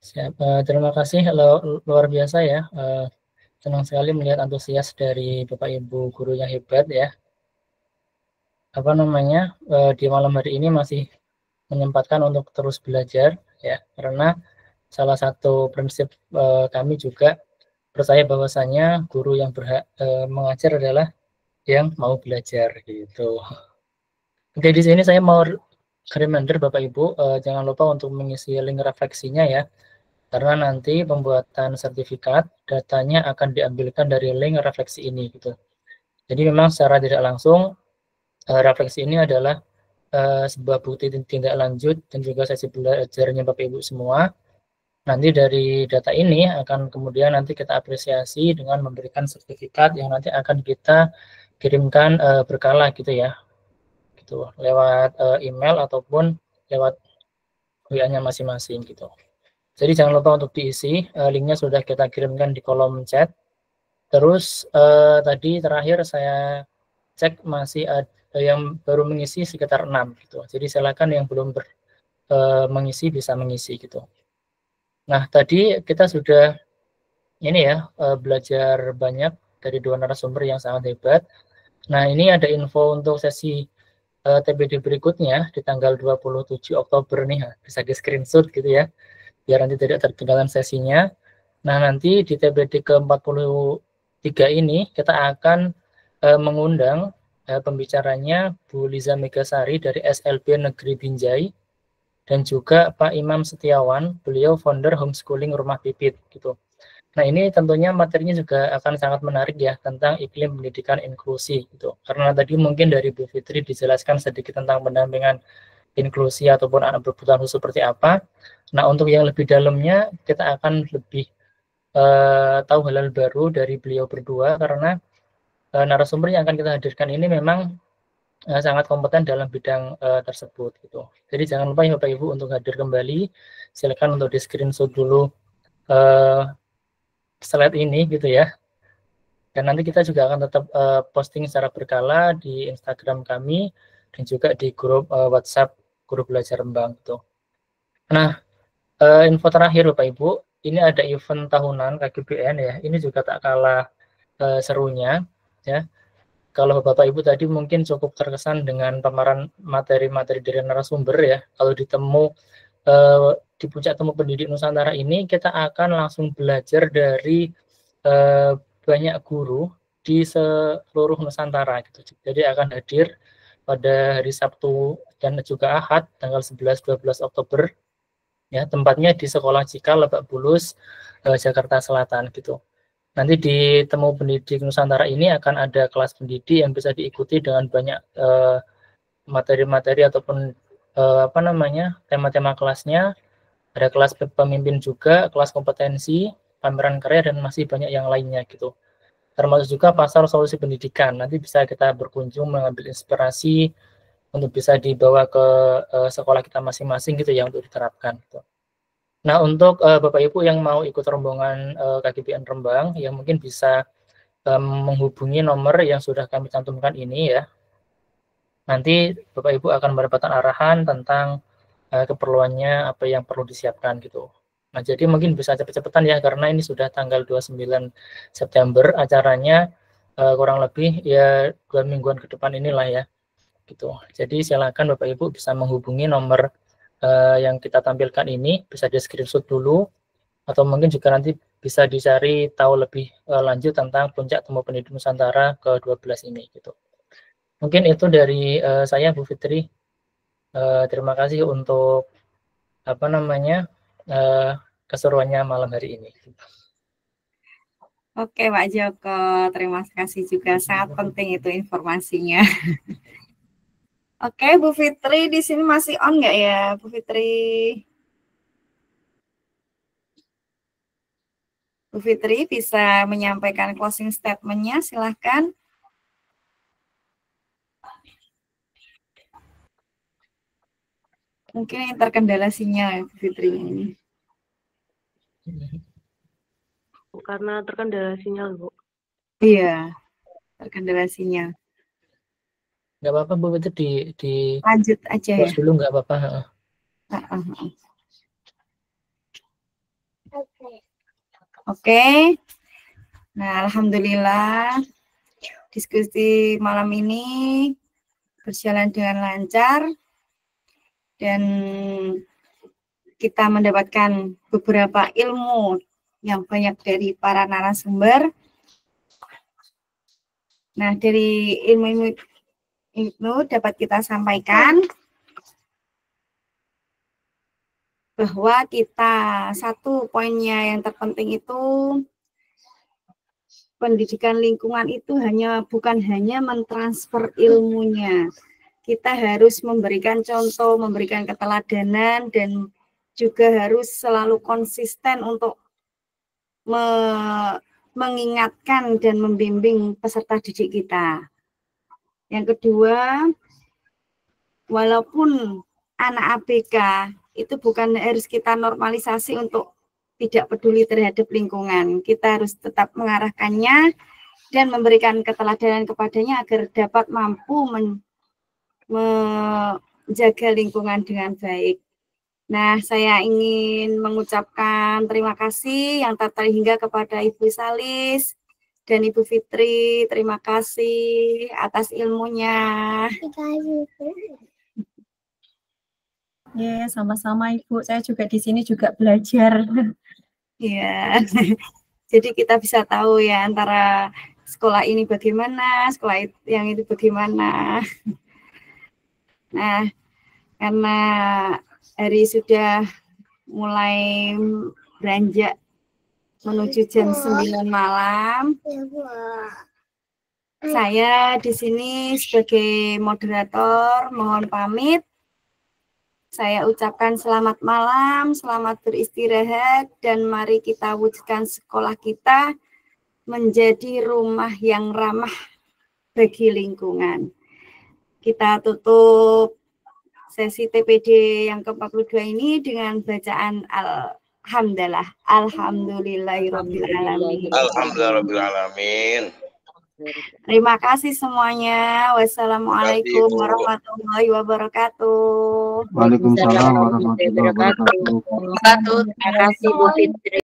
Siap. Terima kasih, luar biasa ya. Senang sekali melihat antusias dari Bapak Ibu guru yang hebat ya. Apa namanya, di malam hari ini masih menyempatkan untuk terus belajar ya, karena salah satu prinsip kami juga percaya bahwasanya guru yang berhak mengajar adalah yang mau belajar gitu. Oke, di sini saya mau reminder Bapak Ibu, jangan lupa untuk mengisi link refleksinya ya, karena nanti pembuatan sertifikat datanya akan diambilkan dari link refleksi ini gitu. Jadi memang secara tidak langsung refleksi ini adalah sebuah bukti tindak lanjut dan juga sesi belajarnya Bapak Ibu semua. Nanti dari data ini akan kemudian nanti kita apresiasi dengan memberikan sertifikat yang nanti akan kita kirimkan berkala gitu ya, gitu lewat email ataupun lewat WA-nya masing-masing gitu. Jadi jangan lupa untuk diisi, linknya sudah kita kirimkan di kolom chat. Terus tadi terakhir saya cek masih ada yang baru mengisi sekitar 6 gitu. Jadi silakan yang belum mengisi bisa mengisi gitu. Nah, tadi kita sudah ini ya belajar banyak dari dua narasumber yang sangat hebat. Nah, ini ada info untuk sesi TBD berikutnya di tanggal 27 Oktober nih, bisa di screenshot gitu ya, biar nanti tidak tertinggalan sesinya. Nah, nanti di TBD ke-43 ini kita akan mengundang pembicaranya Bu Liza Megasari dari SLB Negeri Binjai dan juga Pak Imam Setiawan, beliau founder homeschooling Rumah Pipit gitu. Nah, ini tentunya materinya juga akan sangat menarik ya tentang iklim pendidikan inklusi gitu. Karena tadi mungkin dari Bu Fitri dijelaskan sedikit tentang pendampingan inklusi ataupun anak berkebutuhan khusus seperti apa. Nah, untuk yang lebih dalamnya kita akan lebih tahu hal-hal baru dari beliau berdua karena narasumber yang akan kita hadirkan ini memang sangat kompeten dalam bidang tersebut gitu. Jadi jangan lupa ya Bapak Ibu untuk hadir kembali. Silakan untuk di screenshot dulu slide ini gitu ya. Dan nanti kita juga akan tetap posting secara berkala di Instagram kami dan juga di grup WhatsApp Guru Belajar Rembang gitu. Nah, info terakhir Bapak Ibu, ini ada event tahunan KGBN ya. Ini juga tak kalah serunya ya. Kalau Bapak Ibu tadi mungkin cukup terkesan dengan paparan materi-materi dari narasumber ya. Kalau di Puncak Temu Pendidik Nusantara ini kita akan langsung belajar dari banyak guru di seluruh Nusantara gitu. Jadi akan hadir pada hari Sabtu dan juga Ahad tanggal 11-12 Oktober ya, tempatnya di Sekolah Cikal Lebak Bulus, Jakarta Selatan gitu. Nanti di Temu Pendidik Nusantara ini akan ada kelas pendidik yang bisa diikuti dengan banyak materi-materi ataupun apa namanya, tema-tema kelasnya. Ada kelas pemimpin juga, kelas kompetensi, pameran karya, dan masih banyak yang lainnya gitu. Termasuk juga pasar solusi pendidikan. Nanti bisa kita berkunjung mengambil inspirasi untuk bisa dibawa ke sekolah kita masing-masing gitu ya, untuk diterapkan gitu. Nah, untuk Bapak Ibu yang mau ikut rombongan KGBN Rembang, ya mungkin bisa menghubungi nomor yang sudah kami cantumkan ini ya. Nanti Bapak Ibu akan mendapatkan arahan tentang keperluannya, apa yang perlu disiapkan gitu. Nah, jadi mungkin bisa cepet-cepetan ya, karena ini sudah tanggal 29 September acaranya, kurang lebih ya 2 mingguan ke depan inilah ya. Gitu. Jadi silakan Bapak Ibu bisa menghubungi nomor yang kita tampilkan ini, bisa di screenshot dulu, atau mungkin juga nanti bisa dicari tahu lebih lanjut tentang Puncak Temu Pendidik Nusantara ke-12 ini gitu. Mungkin itu dari saya, Bu Fitri. Terima kasih untuk apa namanya keseruannya malam hari ini. Oke, Pak Joko, terima kasih juga, sangat penting itu informasinya. Oke, Bu Fitri di sini masih on nggak ya, Bu Fitri? Bu Fitri bisa menyampaikan closing statement-nya, silahkan. Mungkin yang terkendala sinyal, Bu Fitri ini. Karena terkendala sinyal, Bu. Iya, terkendala sinyal. Nggak apa-apa, Bu, itu di lanjut aja ya. Dulu nggak apa-apa. Oke. Nah, alhamdulillah diskusi malam ini berjalan dengan lancar dan kita mendapatkan beberapa ilmu yang banyak dari para narasumber. Nah, dari ilmu itu dapat kita sampaikan bahwa kita satu poinnya yang terpenting itu pendidikan lingkungan itu bukan hanya mentransfer ilmunya. Kita harus memberikan contoh, memberikan keteladanan, dan juga harus selalu konsisten untuk mengingatkan dan membimbing peserta didik kita. Yang kedua, walaupun anak ABK itu bukan harus kita normalisasi untuk tidak peduli terhadap lingkungan. Kita harus tetap mengarahkannya dan memberikan keteladanan kepadanya agar dapat mampu menjaga lingkungan dengan baik. Nah, saya ingin mengucapkan terima kasih yang tak terhingga kepada Ibu Salis dan Ibu Fitri. Terima kasih atas ilmunya. Ya, sama-sama Ibu. Saya juga di sini juga belajar. Iya. Jadi kita bisa tahu ya antara sekolah ini bagaimana, sekolah yang itu bagaimana. Nah, karena hari sudah mulai beranjak menuju jam 9 malam. Saya di sini sebagai moderator mohon pamit. Saya ucapkan selamat malam, selamat beristirahat, dan mari kita wujudkan sekolah kita menjadi rumah yang ramah bagi lingkungan. Kita tutup sesi TPD yang ke-42 ini dengan bacaan Alhamdulillah. Alhamdulillahirrahmanirrahim. Alhamdulillahirrahmanirrahim. Terima kasih semuanya. Wassalamualaikum warahmatullahi wabarakatuh. Waalaikumsalam warahmatullahi wabarakatuh. Terima kasih Bu Fitri.